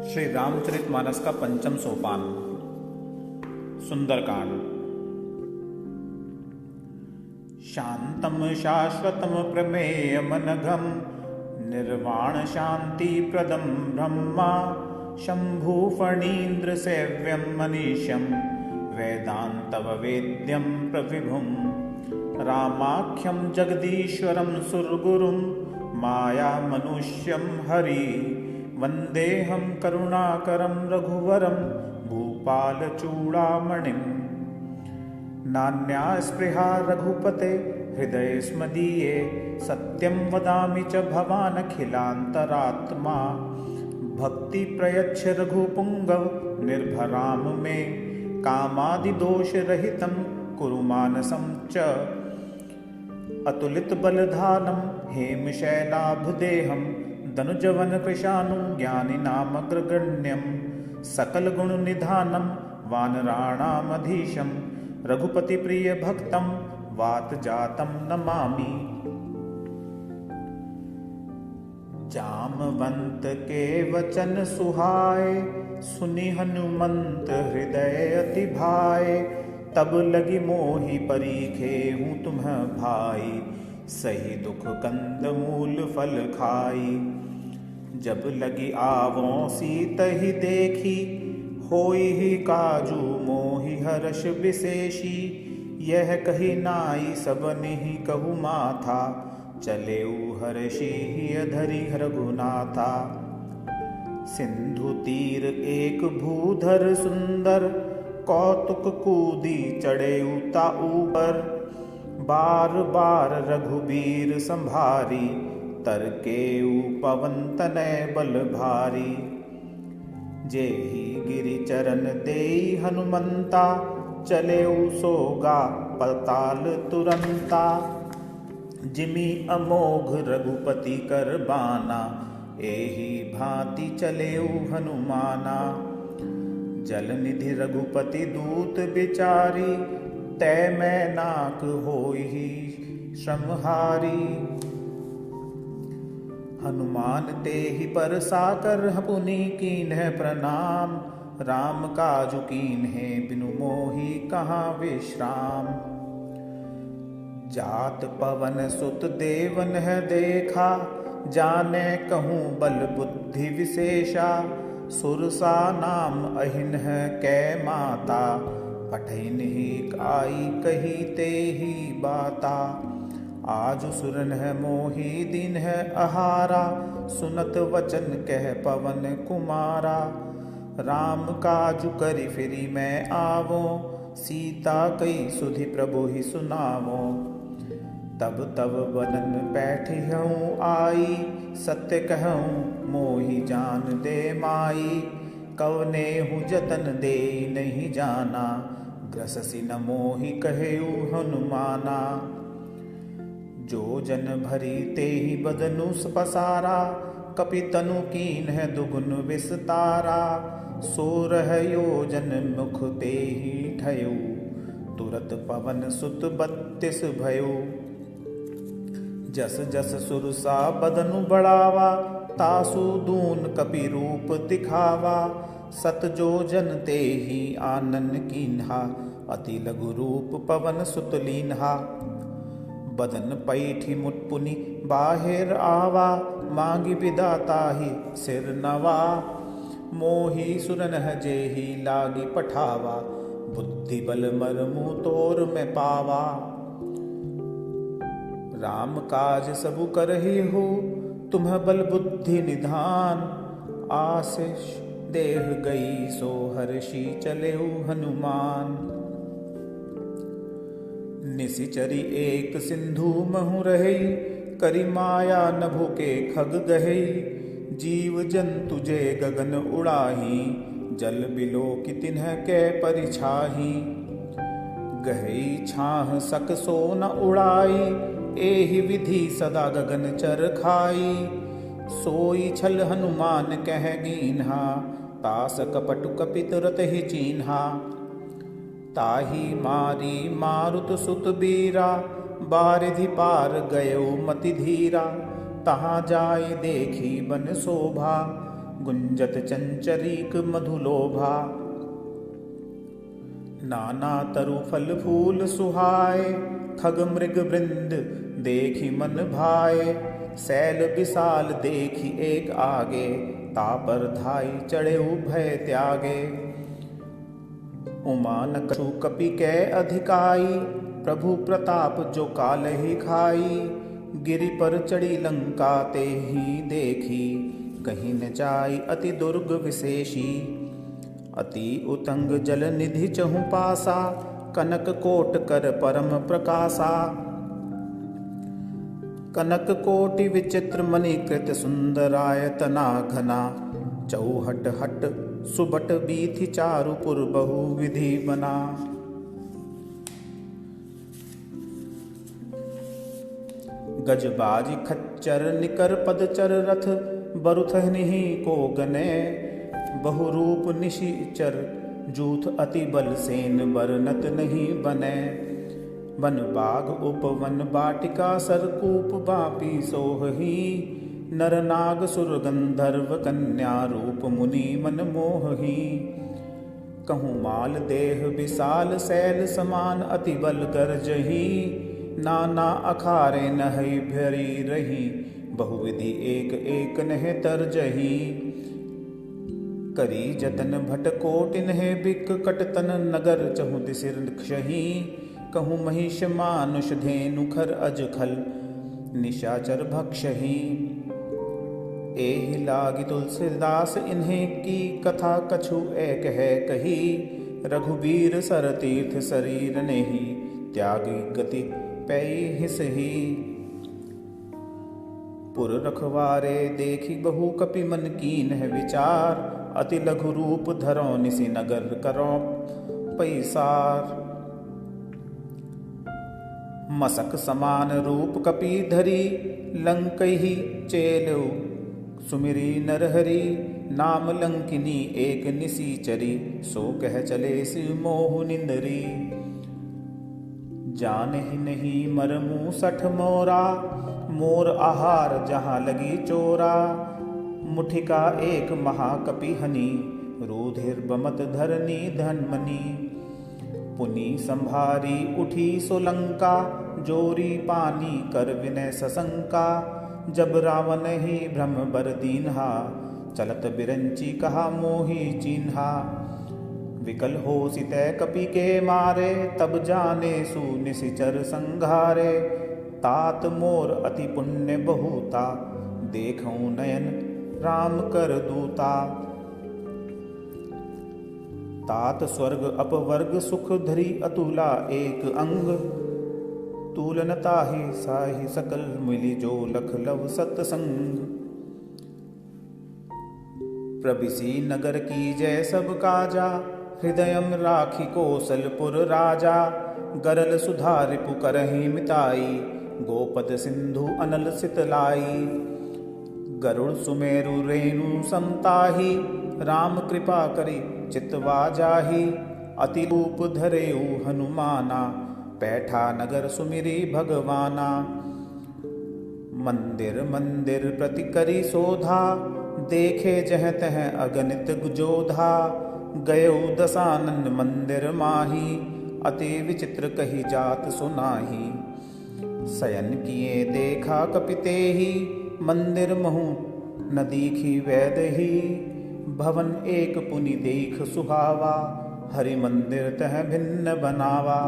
श्री रामचरितमानस का पंचम सोपान सुंदरकांड। शांतम शाश्वतम प्रमेयमनघम निर्वाण शांति प्रदम ब्रह्मा शंभु फणीन्द्र सेव्यम मनीषम वेदांतव वेद्यम प्रविभुम रामाख्यम जगदीश्वरम सुरगुरुम माया मनुष्यम हरि वंदेहम करुणाकरम रघुवरम भूपालचूड़ामणिम नान्या स्पृहा रघुपते हृदय स्मदीये सत्यं वदामि च भवानखिलान्तरात्मा भक्ति प्रयच्छ रघुपुंगव निर्भराम मे कामादिदोषरहितं कुरु मानसं च अतुलित बलधानम हेमशैलाभदेहम धनुजवन कृशानु ज्ञानिनामग्रगण्यम सकल गुण निधानम वानराणामधीशम रघुपति प्रिय भक्तम वात जातम नमामि। जामवंत के वचन सुहाए सुनि हनुमंत हृदय अति भाए तब लगी मोहि परीखे हूँ तुम्ह भाई सही दुख कंद मूल फल खाई। जब लगी आवों सीत ही देखी होई ही काजू मोहि हर्ष विशेषी यह कही नाई सब नहीं कहु माथा चले हर्षि धरि रघुनाथा। सिंधु तीर एक भूधर सुंदर कौतुक कूदी चढ़े उता ऊपर बार बार रघुबीर संभारी तरके पवन तनय बल भारी। जेहि गिरि चरण देई हनुमंता चले सोगा पताल तुरंता जिमि अमोघ रघुपति कर बाना एहि भांति चले हनुमाना। जल निधि रघुपति दूत बिचारी तय मैं नाक होई श्रमहारी। हनुमान ते ही पर साकर पुनि कीन्ह प्रणाम राम काजु कीन्हे बिनु मोहि कहाँ विश्राम। जात पवन सुत देवन है देखा जाने कहूँ बल बुद्धि विशेषा सुरसा नाम अहिन है कै माता पठैन ही आई कही ते ही बाता। आज सुरन है मोहि दिन है आहारा सुनत वचन कह पवन कुमारा। राम काजु करि फिरी मैं आवो सीता कई सुधि प्रभु ही सुनावो। तब तब बदन बैठी हूँ आई सत्य कहूँ मोहि जान दे माई कवने हूँ जतन दे नहीं जाना ग्रससी न मोहि कहेऊ हनुमाना। जो जन भरी ते ही बदनु पसारा कपितनु कीन है दुगुन विस्तारा। सोरह योजन मुख ते ही ठयऊ तुरत पवन सुत 32 भयऊ। जस जस सुरसा बदनु बढ़ावा तासु दून कपि रूप दिखावा। सत जो जन ते ही आनन कीन्हा अति लघु रूप पवन सुत लीन्हा। बदन पैठी मुटपुनि बाहिर आवा मांगी विदाता ही सिर नवा। मोहि सुरन जेहि लागी पठावा बुद्धि बल मरमु तोर में पावा। राम काज सबु करहि हो तुम्ह बल बुद्धि निधान आशीष देह गई सो हर्षि चले हनुमान। निशिचरी एक सिंधु महु रही करि माया नभु के खग गहई। जीव जंतु जे गगन उड़ाही जल बिलो कि तिन्ह के परिछाही। गहई छाह सक सो न उड़ाई एहि विधि सदा गगन चर खाई। सोई छल हनुमान कह कीन्हा तास कपटु कपित रत ही चीन्हा। ताही मारी मारुत सुत बीरा बारिधि पार गयो मति धीरा। तहाँ जाय देखी बन शोभा गुंजत चंचरीक मधुलोभा। नाना तरु फल फूल सुहाए, खग मृग वृंद देखी मन भाए। शैल विशाल देखी एक आगे, तापर धाई चढ़े भय त्यागे। उमा न कछु कपि कै अधिकाई, प्रभु प्रताप जो काल ही खाई। गिरि पर चढ़ी लंका ते ही देखी, कहीं न जाई अति दुर्ग विशेषी। अति उतंग जल निधि चहु पासा, कनक कोट कर परम प्रकाशा। कनक कोटि विचित्र मणिकृत, सुंदरायतना घना। चौहट हट सुबट बीथि, चारुपुर बहु विधि बना। गजबाजी खच्चर निकर पदचर रथ, बरुथनिहि को गने। बहुरूप निशिचर जूथ, अति बल सेन बरनत नहीं बने। वन बाग उपवन बाटिका, सरकूप बापी सोहही। नर नाग सुर गंधर्व कन्या, रूप मुनि मन मोहही। कहूँ माल देह विशाल, शैल समान अति बल गर्जही। नाना अखारे नहै भरी रही, बहुविधि एक एक नह तरजही। करी जतन भट कोटिन है बिक, कटतन नगर चहु दिसिर क्षही। कहूँ महिष मानुष धेनु खर अजखल, निशाचर भक्षही। एहि लागी तुलसीदास इन्हें की, कथा कछु एक है कही। रघुबीर सर तीर्थ शरीर नेहि, त्यागी गति पै हिसही। पुर रखवारे देखी बहु, कपि मन कीन है विचार। अति लघु रूप धरो, निसि नगर करो पैसार। मसक समान रूप कपि धरी, लंकहि चेलउ सुमिरी नरहरि। नाम लंकिनी एक निसीचरी, सो कह चले शिव मोहु निंदरी। जानहि नहीं मर मूसठ मोरा, मोर आहार जहाँ लगी चोरा। मुठिका एक महाकपि हनि, रूधिर बमत धरनी धनमनी। पुनि संभारी उठी सोलंका, जोरी पानी कर विनय सशंका। जब रावण ही भ्रम बर दीन्हा, चलत बिरंची कहा मोहि चिन्हा। विकल हो सितै कपि के मारे, तब जाने सु निशिचर संघारे। तात मोर अति पुण्य बहुता, देखऊं नयन राम कर दूता। तात स्वर्ग अपवर्ग सुख धरी, अतुला एक अंग। तूलन ताहि साहि सकल मिली, जो लख लव सतसंग। प्रबिसी नगर की जय सब काजा, हृदयम राखी कौशलपुर राजा। गरल सुधा रिपु करहि मिताई, गोपद सिंधु अनल सितलाई। गरुड़ सुमेरु रेणु समताही, राम कृपा करि चितवा जाहि। अति रूप धरेउ हनुमाना, पैठा नगर सुमिरी भगवाना। मंदिर मंदिर प्रति करी शोधा, देखे जह तह अगणित जोधा। गयौ दशानन मंदिर माही, अति विचित्र कही जात सुनाही। शयन किए देखा कपितेहि, मंदिर महु न दीखी वैदही। भवन एक पुनि देख सुहावा, हरि मंदिर तह भिन्न बनावा।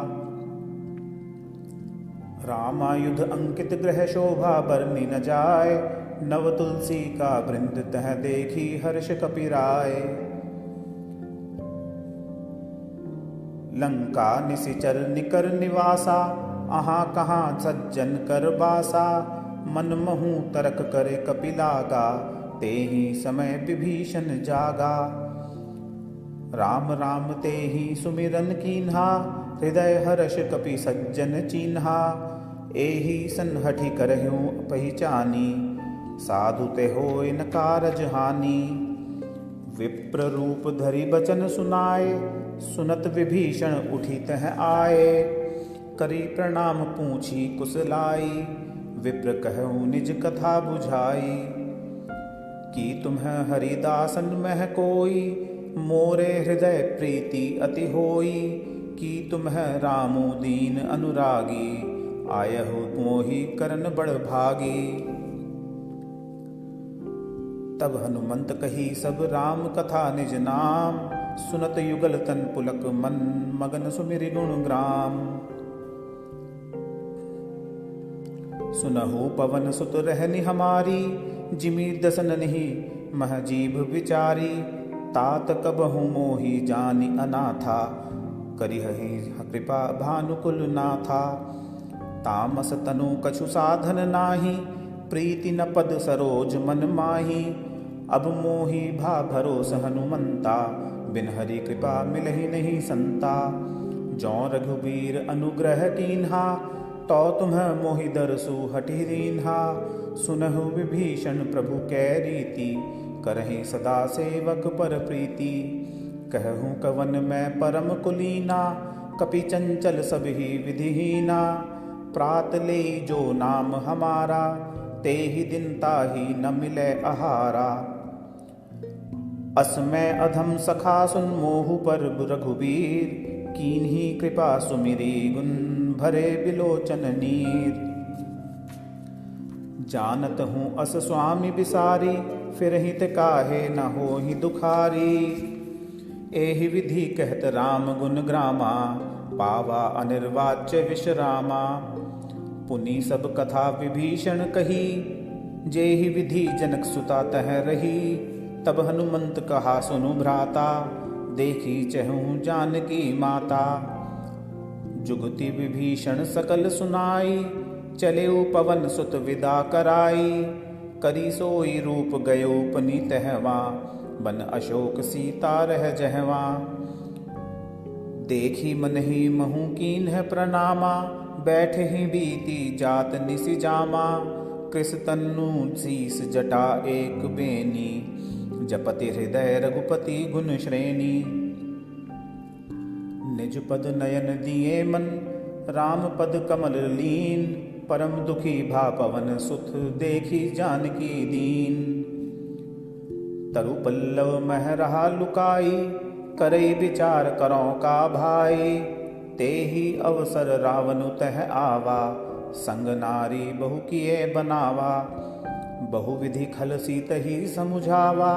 रामायुध अंकित ग्रह शोभा बरनी न जाय, नव तुलसी का वृंद तह देखी हर्ष कपिराय। लंका निशिचर निकर निवासा, आहाँ कहाँ सज्जन कर बासा। मन महु तरक करे कपिलागा, तेहि समय विभीषण जागा। राम राम तेहि सुमिरन कीन्हा, हृदय हर्ष कपि सज्जन चीन्हा। एहि सन्हठि करहु पहिचानी, साधु ते होय न कारज हानि। विप्र रूप धरि बचन सुनाए, सुनत विभीषण उठी तह आए। करी प्रणाम पूछी कुशलाई, विप्र कहूँ निज कथा बुझाई। कि तुम्हें हरिदासन मह कोई, मोरे हृदय प्रीति अति होई। कि तुम्हें रामु दीन अनुरागी, आयहु मोहि करन बड़ भागी। तब हनुमंत कही सब राम कथा निज नाम, सुनत युगल तन पुलक मन, मगन सुमिरि गुण ग्राम। सुनहु पवन सुत रहनि हमारी, जिमि दसन नहीं मह जीभ विचारी। तात कबहु मोहि जानि अनाथा, करिहहि कृपा भानुकुल नाथा। तामस तनु कछु साधन नाही, प्रीति न पद सरोज मन माही। अब मोहि भा भरोस हनुमंता, बिन हरि कृपा मिलहि नहीं संता। जौ रघुबीर अनुग्रह कीन्हा, तो तुम्हें मोहि दरसु हटि दीन्हा। सुनहु विभीषण प्रभु कै रीति, करहि सदा सेवक पर प्रीति। कहूँ कवन मैं परम कुलीना, कपि चंचल सब ही विधिहीना। प्रात ले जो नाम हमारा, ते ही दिन ताही न मिले आहारा। असमय अधम सखा सुन मोहु पर रघुबीर, कीन्ही कृपा सुमिरी गुण भरे बिलोचन नीर। जानत हूँ अस स्वामी बिसारी, फिर हित काहे न होहि दुखारी। एहि विधि कहत राम गुण ग्रामा, पावा अनिर्वाच्य विश्रामा। पुनि सब कथा विभीषण कही, जेहि विधि जनक सुता तह रही। तब हनुमंत कहा सुनु भ्राता, देखी चहूँ जानकी माता। जुगति विभीषण सकल सुनाई, चले पवन सुत विदा कराई। करी सोई रूप गयो पनी तहवा, बन अशोक सीता रह जहवा। देखी मन ही महु कीन्ह प्रणामा, बैठ ही बीती जात निसि जामा। कृस तन्नु शीस जटा एक बेनी, जपति हृदय रघुपति गुण श्रेणी। निज पद नयन दिए मन, राम पद कमल लीन। परम दुखी भा पवन सुत, देखी जानकी दीन। तरु पल्लव मह रहा लुकाई, करई विचार करों का भाई। ते ही अवसर रावनु तह आवा, संग नारी बहु किए बनावा। बहु विधि खल सीत ही समुझावा,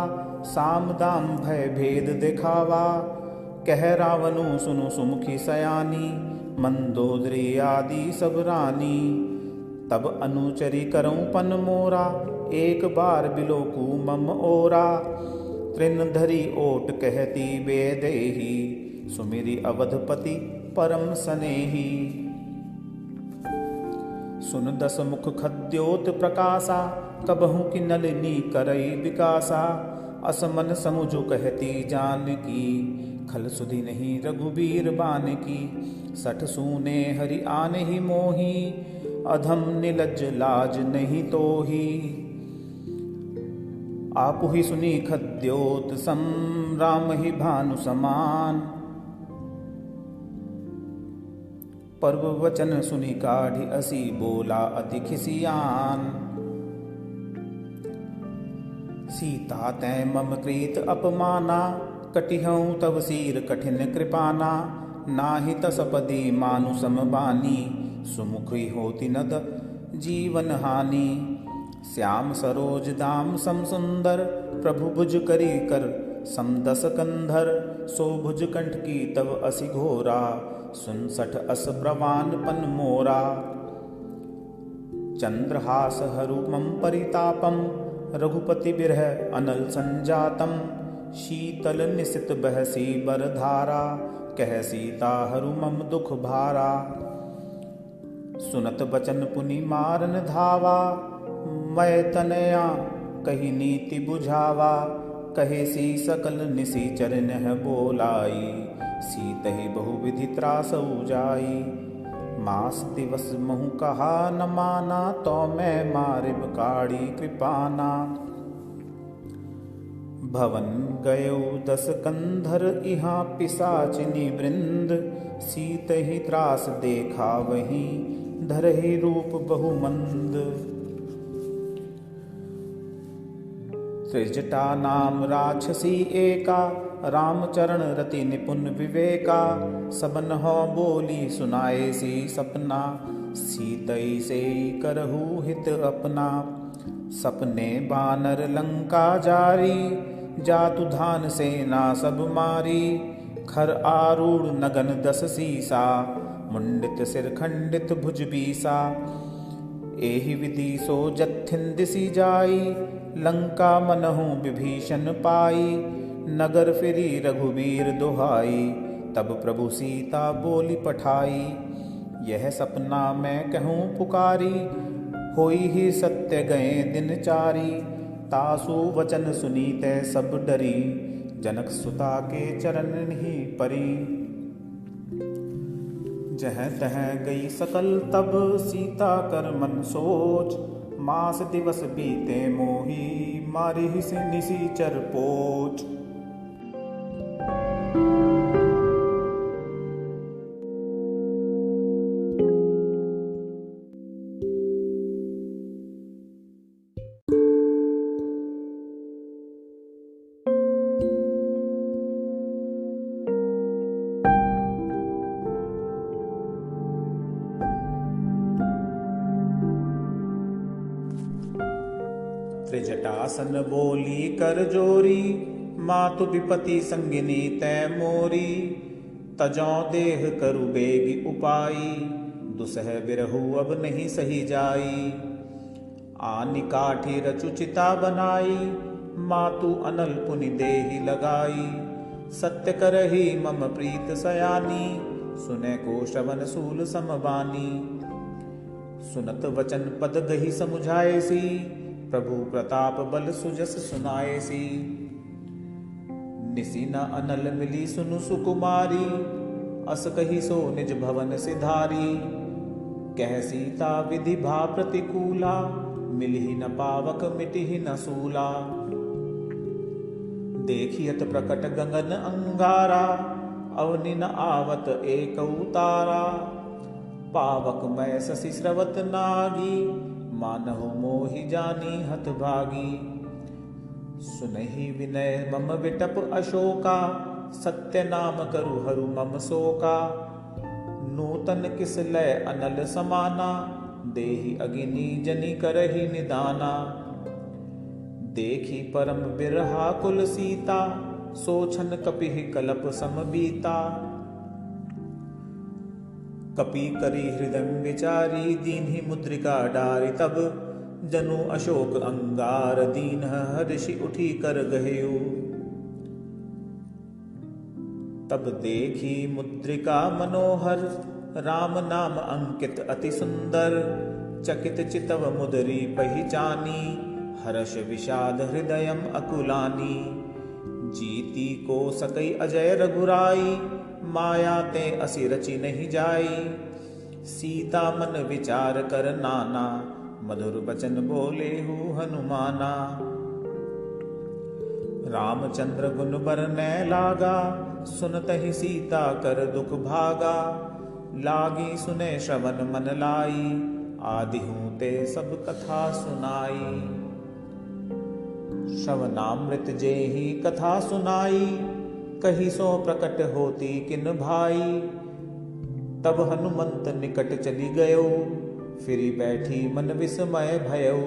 साम दाम भय भेद दिखावा। कह रावनु सुनु सुमुखी सयानी, मंदोदरी आदि सब रानी। तब अनुचरी करऊं पन मोरा, एक बार बिलोकू मम ओरा। तृण धरी ओट कहती बेदेही, सुमिरि अवधपति परम सनेही। सुन दस मुख खद्योत प्रकाशा, कबहू की नलिनी करई विकासा। असमन समुझु कहती जानकी, खल सुधि नहीं रघुबीर बानकी। सठ सूने हरि आने ही मोही, अधम निलज लाज नहीं तोही। आपु ही सुनी खद्योत सम, राम ही भानु समान। पर्व वचन सुनी काढ़ी असी, बोला अति खिसियान। सीता तै मम कृत अपमाना, कटिहऊँ तव सीर कठिन कृपाना। नाहि तसपदी मानु समबानी, सुमुखी होती नद जीवन हानि। श्याम सरोज दाम सम सुंदर, प्रभु भुज करी कर समदस कंधर। सो भुज कंठ की तव असि घोरा, सुन सठ अस प्रवान पन मोरा। चंद्रहास हरु मम परितापम, रघुपति बिरह अनल संजातम। शीतल निसित बहसी बरधारा, कह सीता हरु मम दुख भारा। सुनत बचन पुनि मारन धावा, मैं तनया कही नीति बुझावा। कहे सी सकल निसी चरण बोलाई, सीत ही बहुविधि त्रास जाई। मास दिवस महु कहा न माना, तो मैं मारिब काढ़ी कृपाना। भवन गयो दस कंधर, इहाँ पिशाचिनी वृंद। सीत ही त्रास देखा वहीं, धरहि रूप बहुमंद। त्रिजटा नाम राक्षसी एका, रामचरण रति निपुण विवेका। सबन हो बोली सुनाए सी सपना, सीतई से करहु हित अपना। सपने बानर लंका जारी, जातु धान सेना सब मारी। खर आरूढ़ नगन 10 सीसा, मुंडित सिर खंडित भुज बीसा। एहि विधि सो जत्थिन दिसी जाई, लंका मनहु विभीषण पाई। नगर फिरी रघुबीर दुहाई, तब प्रभु सीता बोली पठाई। यह सपना मैं कहूँ पुकारी, होई ही सत्य गए दिन चारी। तासु वचन सुनीते सब डरी, जनक सुता के चरण ही परी। जह तह गई सकल तब सीता कर मन सोच। मास दिवस बीते मोही, मारी से निसीचर पोच। त्रिजटासन बोली कर जोरी, मातु विपति संगिनी तै मोरी। तजौ देह करु बेगी उपाई, दुसह बिरहु अब नहीं सही जाई। आनि काठी रचु चिता बनाई, मातु अनल पुनि देहि लगाई। सत्य करही मम प्रीत सयानी, सुने को श्रवण सूल समबानी। सुनत वचन पद गही समुझाए सी, प्रभु प्रताप बल सुजस सुनाए सी। निसी न अनल मिली सुनु सुकुमारी, अस कही सो निज भवन सिधारी। कह सीता विधि भा प्रतिकूला, मिलहि न पावक मिटिहि न सूला। देखियत प्रकट गगन अंगारा, अवनि न आवत एकौ तारा। पावक मैं शशि स्रवत नागी, मानहु मोहि जानी हतभागी। सुनहि विनय मम विटप अशोका, सत्य नाम करु हरु मम शोका। नूतन किस लय अनल समाना, देहि अगिनी जनि करहि निदाना। देखी परम बिरहा कुल सीता, सोछन कपिहि कलप सम बीता। कपि करी हृदय विचारी, दीन्हि मुद्रिका डारि तब। जनु अशोक अंगार दीन, हर्षि उठी कर गहेउ। तब देखी मुद्रिका मनोहर, राम नाम अंकित अति सुंदर। चकित चितव मुदरी पहिचानी, हर्ष विषाद हृदयम अकुलानी। जीती को सकई अजय रघुराई, माया ते असि रचि नहीं जाई। सीता मन विचार कर नाना, मधुर बचन बोले हु हनुमाना। रामचंद्र गुण बरनै लागा, सुनत ही सीता कर दुख भागा। लागी सुने श्रवण मन लाई, आदिहूँ ते सब कथा सुनाई। श्रवणामृत जेहि कथा सुनाई, कही सो प्रकट होती किन भाई। तब हनुमंत निकट चली गयो, फिरी बैठी मन विस्मय भयो।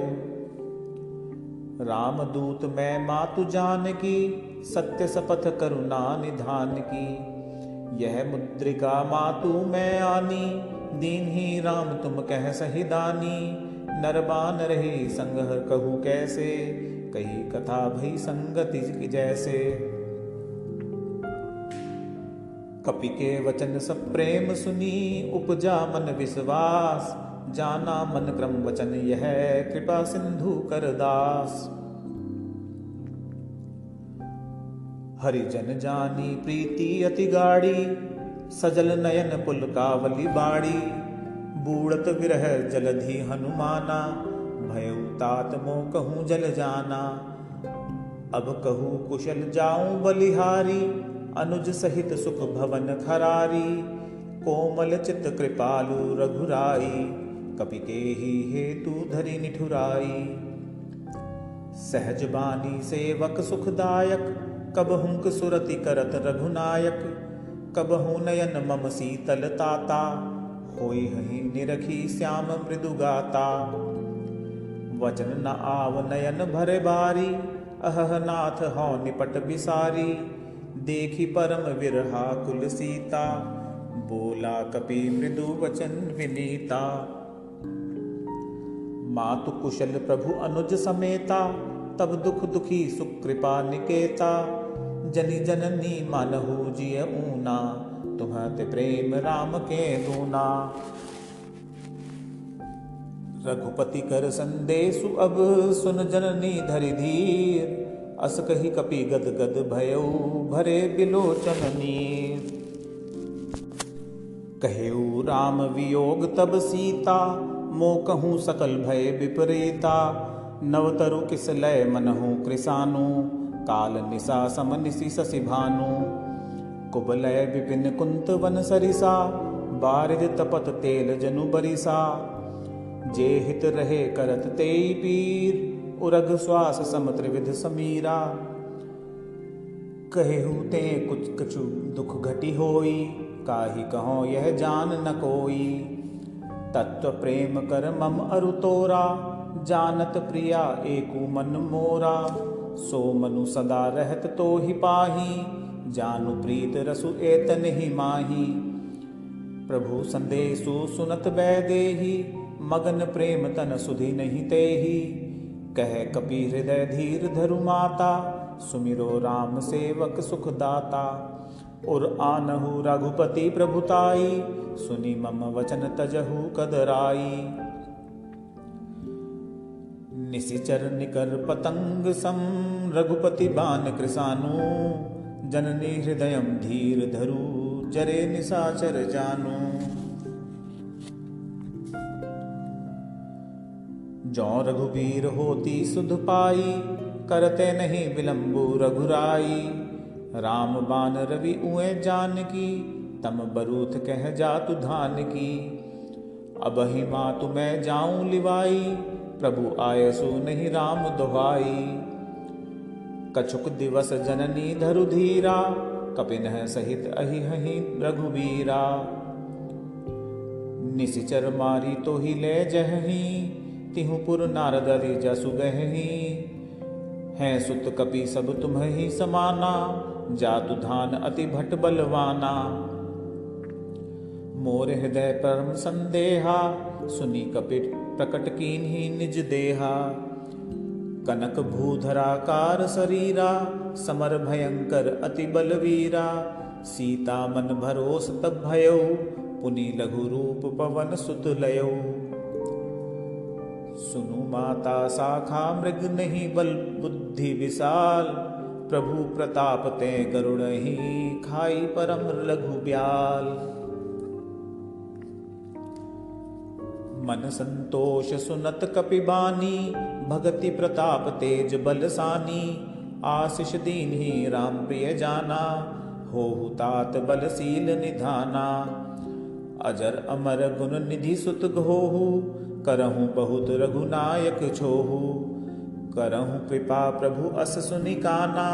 रामदूत मैं मातु जानकी, सत्य शपथ करुणा निधान की। यह मुद्रिका मातु मैं आनी, दीन्ही राम तुम कह सही दानी। नर बानर ही संग कहूँ कैसे, कही कथा भई संगति जैसे। कपि के वचन सब प्रेम सुनी, उपजा मन विश्वास। जाना मन क्रम वचन यह, कृपा सिंधु कर दास। हरिजन जानी प्रीति अति गाड़ी, सजल नयन पुल कावली बाड़ी। बूढ़त विरह जलधि हनुमाना, भयउ तात मोह कहूँ जल जाना। अब कहूँ कुशल जाऊं बलिहारी, अनुज सहित सुख भवन खरारी। कोमल चित कृपालु रघुराई, कपि के ही हेतु धरि निठुराई। सहज बानी सेवक सुखदायक, कबहुंक सुरति करत रघुनायक। कबहु नयन मम शीतल ताता, होई हहि निरखी श्याम मृदु गाता। वचन न आव नयन भरे बारी, अहह नाथ हौ निपट बिसारी। देखी परम विरहा कुल सीता, बोला कपि मृदु वचन विनीता। मातु कुशल प्रभु अनुज समेता, तब दुख दुखी सुकृपा निकेता। जनि जननी मानहु जिय ऊना, तुम्हते प्रेम राम के दूना। रघुपति कर संदेशु अब, सुन जननी धरि धीर। अस कहि कपि गद गद भयउ, भरे बिलोचन नीर। कहेउ राम वियोग तब सीता, मो कहूँ सकल भय विपरीता। नवतरु किस लय मनहु कृसानु, काल निशा सम निशि शशि भानु। कुबलय विपिन कुंत वन सरिसा, बारिद तपत तेल जनु बरिसा। जे हित रहे करत तेई पीर, उरग श्वास सम त्रिविध समीरा। कहेहु ते कुछ कछु दुख घटी होई, काहि कहो यह जान न कोई। तत्व प्रेम कर मम अरु तोरा, जानत प्रिया एकु मन मोरा। सो मनु सदा रहत तो ही पाही, जानु प्रीत रसु एतन ही माही। प्रभु संदेशु सुनत बैदेही, मगन प्रेम तन सुधि नहीं तेही। कह कपि हृदय धीर धरु माता, सुमिरो राम सेवक सुख दाता। और आनहु रघुपति प्रभुताई, सुनि मम वचन तजहु कदराई। निशिचर निकर पतंग सम, रघुपति बान कृसानु। जननी हृदयम धीर धरु, जरे निशाचर जानु। जो रघुवीर होती सुध पाई, करते नहीं विलंबु रघुराई। राम बान रवि उए जानकी, तम बरूथ कह जातु धान की। अबहि मातु मैं जाऊं लिवाई, प्रभु आयसु नहीं राम दुहाई। कछुक दिवस जननी धरु धीरा, कपिनह सहित अहि हहि रघुवीरा। निशिचर मारी तो ही ले जहही, तिहु पुर नारदरि जसु गहही। हैं सुत कपि सब तुम्हि समाना, जातु धान अति भट बलवाना। मोर हृदय परम संदेहा, सुनी कपिट प्रकट कीन्ही निज देहा। कनक भूधराकार शरीरा, समर भयंकर अति बलवीरा। सीता मन भरोस तब भयउ, पुनि लघु रूप पवन सुत लयउ। सुनु माता शाखा मृग नहीं बल बुद्धि विशाल। प्रभु प्रताप ते गरुड़हि, खाई परम लघु ब्याल। मन संतोष सुनत कपिबानी, भगति प्रताप तेज बलसानी। आशीष दीन्ही राम प्रिय जाना, होहु तात बलशील निधाना। अजर अमर गुण निधि सुत घोहु, करहु बहुत रघुनायक छोहु। करहु कृपा प्रभु अस सुनि काना,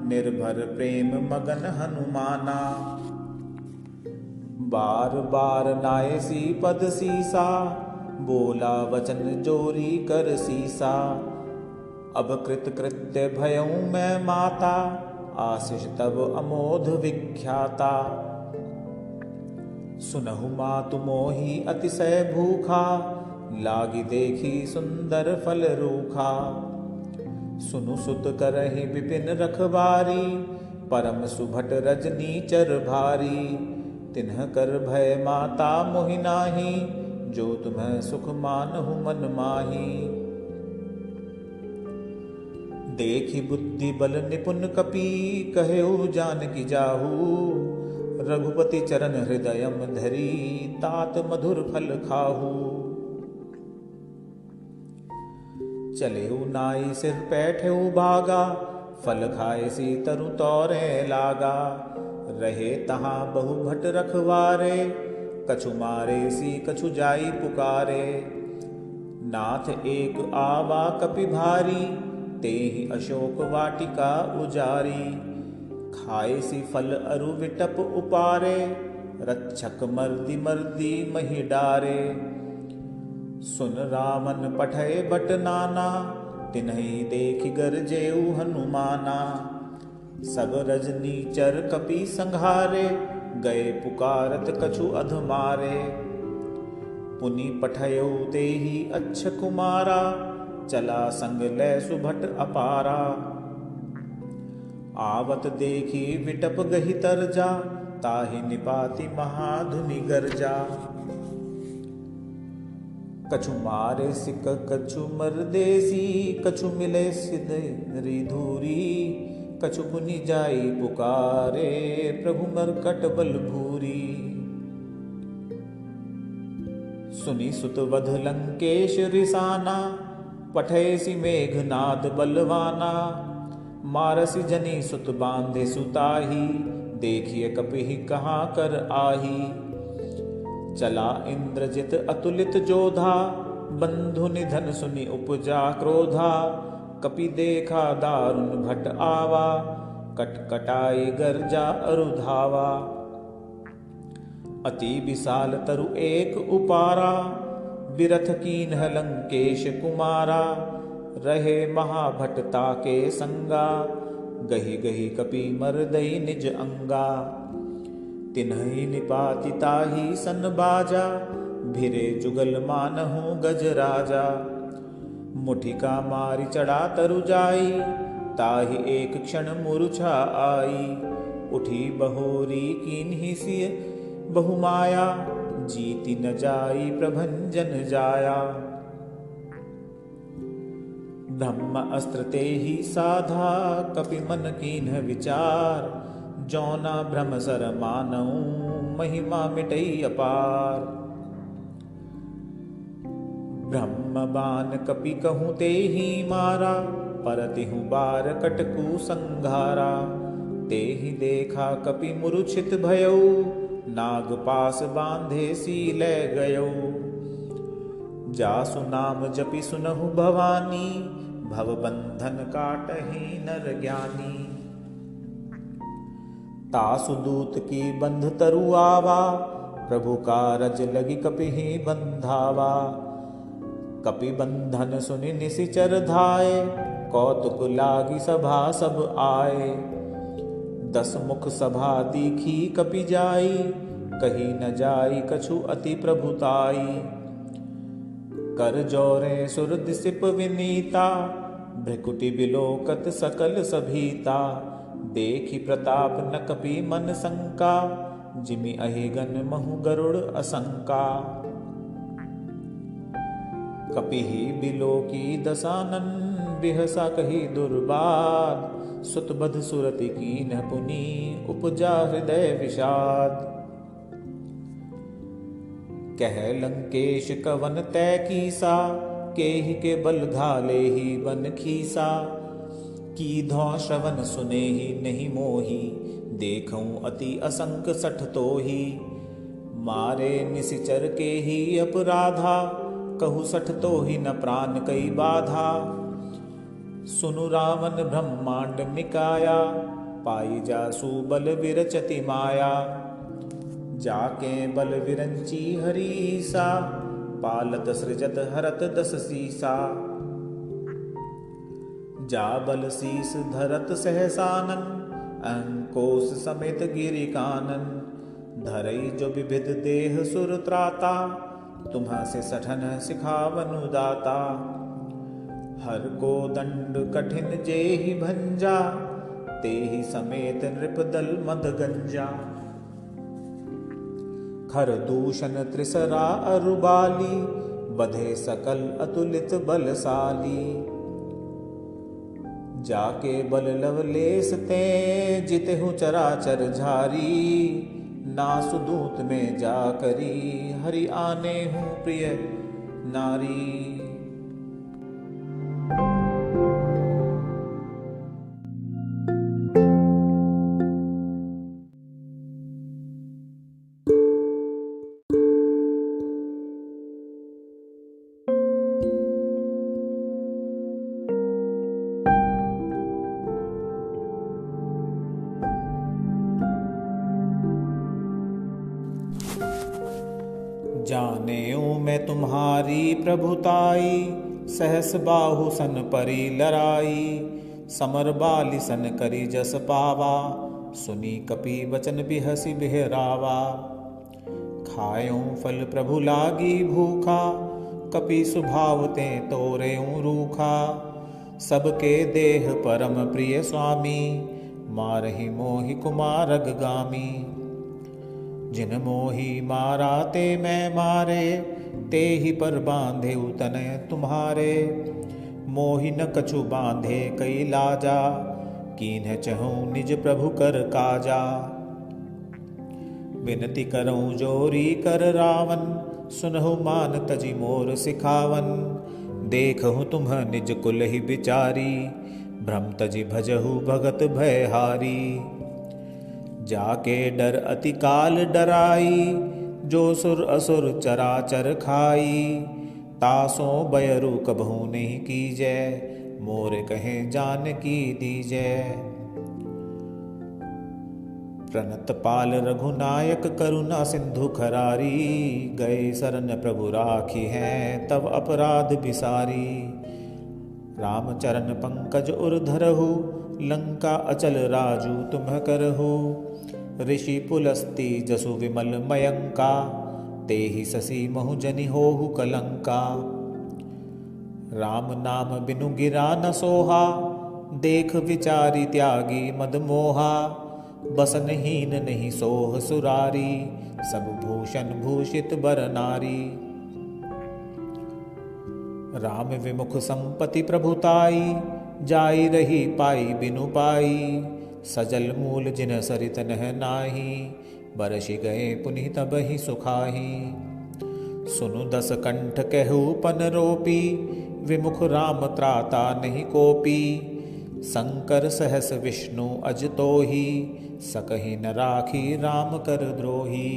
निर्भर प्रेम मगन हनुमाना। बार बार नायसी पद सीसा, बोला वचन जोरी कर सीसा। अब कृत कृत्य भयऊ मैं माता, आशीष तब अमोध विख्याता। सुनहु मातु मोहि अतिशय भूखा, लागी देखी सुंदर फल रूखा। सुनु सुत करहि विपिन रखवारी, परम सुभट रजनी चर भारी। तिन्ह कर भय माता मोहि नाही, जो तुम्हें सुख मानहु मन माही। देखी बुद्धि बल निपुण कपि, कहेउ जानकी जाहू। रघुपति चरण हृदयम धरी, तात मधुर फल खाहू। चलेउ नाई सिर पैठेउ भागा, फल खाए सी तरु तौरे लागा। रहे तहाँ बहु भट रखवारे, कछु मारे सी कछु जाई पुकारे। नाथ एक आवा कपि भारी, तेहि अशोक वाटिका उजारी। खाए सी फल अरु विटप उपारे, रक्षक मर्दी मर्दी मही डारे। सुन रावण पठय बट नाना, तिन्हि देखि गरजेउ हनुमाना। सब रजनीचर कपि संघारे, गए पुकारत कछु अध मारे। पुनि पठयउ तेहि अच्छ कुमारा, चला संग लै सुभट अपारा। आवत देखी विटप गहि तरजा, ताहि निपाति महाधुनि गरजा। कछु मारे सिक कछु मरदेसी, कछु मिले सिदरि धूरी। कछु पुनि जाई पुकारे, प्रभु मरकट बल भूरी। सुनि सुत वध लंकेश रिसाना, पठयसि मेघनाद बलवाना। मारसि जनि सुत बांधे सुताही, देखिए कपिहि कहाँ कर आही। चला इंद्रजित अतुलित जोधा, बंधु निधन सुनि उपजा क्रोधा। कपि देखा दारुण भट आवा, कटकटाई गर्जा अरु धावा। अति विशाल तरु एक उपारा, बिरथ कीन्ह लंकेश कुमारा। रहे महाभट ताके संगा, गहि गहि कपि मरदई निज अंगा। तिन्हि निपाति ताहि सन बाजा, भिरे जुगल मानहु गज राजा। मुठिका मारि चढ़ा तरु जाई, ताहि एक क्षण मूर्छा आई। उठी बहोरी कीन्हि सिय बहुमाया, जीति न जाई प्रभंजन जाया। ब्रह्म अस्त्र तेहि साधा, कपि मन कीन्ह विचार। जौना भ्रम सर मानऊ, महिमा मिटई अपार। ब्रह्म बान कपि कहूँ तेहि मारा, परतिहु बार कटकू संघारा। तेहि देखा कपि मूर्छित भयऊ, नाग पास बांधे सी लै गयऊ। जासु नाम जपि सुनहु भवानी, भव बंधन काटहि नर ज्ञानी। तासु दूत की बंध तरु आवा, प्रभु कारज लगी कपिहि बंधावा। कपि बंधन सुनि निशिचर धाये, कौतुक लागी सभा सब आए। 10 मुख सभा दीखी कपि जाई, कही न जाई कछु अति प्रभुताई। कर जोरे सुर दिसिप विनीता, भृकुटि बिलोकत सकल सभीता। देखि प्रताप न कपि मन शंका, जिमि अहिगन महु गरुड़ असंका। कपिहि बिलोकी दसानन, बिहसा कही दुर्बाद। सुत बध सुरति कीन्ह पुनि, उपजा हृदय विषाद। कह लंकेश कवन तै कीसा, केहि के बल घाले ही बन खीसा। कीधौ श्रवण सुने ही नहीं मोही, देखऊं अति असंक सठ तोही। मारे निशिचर के ही अपराधा, कहु सठ तोही न प्राण कई बाधा। सुनु रावण ब्रह्मांड निकाया, पाई जासु बल विरचति माया। जाके बल विरंची हरीसा, पालत सृजत हरत 10 सीसा। जा बल शीस धरत सहसानन, अंकोस समेत गिरि कानन। धरई जो विविध देह सुर त्राता, तुम्हा से सठन सिखावनु दाता। हर को दंड कठिन जेहि भंजा, तेहि समेत नृपदल मद गंजा। खर दूषण त्रिसरा अरुबाली, बधे सकल अतुलित बलशाली। जाके बल लवलेस ते, जितेहु चराचर झारी। नासु दूत में जा करी, हरि आने हूँ प्रिय नारी। जानेऊ मैं तुम्हारी प्रभुताई, सहस बाहु सन परी लराई। समर बाली सन करी जस पावा, सुनी कपि वचन बिहसी बिहरावा। खायों फल प्रभु लागी भूखा, कपि स्वभाव ते तोरेऊं रूखा। सबके देह परम प्रिय स्वामी, मारहि मोहि कुमारग गामी। जिन मोहि मारा ते मैं मारे, ते ही पर बांधे तन तुम्हारे। मोहि न कछु बांधे कई लाजा, कीन्ह चहूँ निज प्रभु कर काजा। विनती करऊँ जोरी कर रावण, सुनहु मान तजी मोर सिखावन। देखहु तुम्ह निज कुल ही बिचारी, भ्रम तजी भजहु भगत भयहारी। जाके डर अति काल डराई, जो सुर असुर चराचर खाई। तासों बयरु कबहू नहीं कीजै, मोर कहें जानकी दीजै। प्रणत पाल रघुनायक करुणा सिंधु खरारी। गए शरण प्रभु राखी हैं, तब अपराध बिसारी। रामचरण पंकज उर धरहु, लंका अचल राजू तुम्ह करहु। ऋषि पुलस्ती जसु विमल मयंका, तेहि ससी महु जनि होहु कलंका। राम नाम बिनु गिरा न सोहा, देख विचारी त्यागी मद मोहा। बसनहीन नहीं सोह सुरारी, सब भूषण भूषित बर नारी। राम विमुख संपति प्रभुताई, जाई रही पाई बिनु पाई। सजल मूल जिन सरित नह नाही, बरसि गए पुनि तबहि सुखाही। सुनु दस कंठ कहू पन रोपी, विमुख राम त्राता नहीं कोपी। शंकर सहस विष्णु अज तोहि, सकहि न राखी राम कर द्रोही।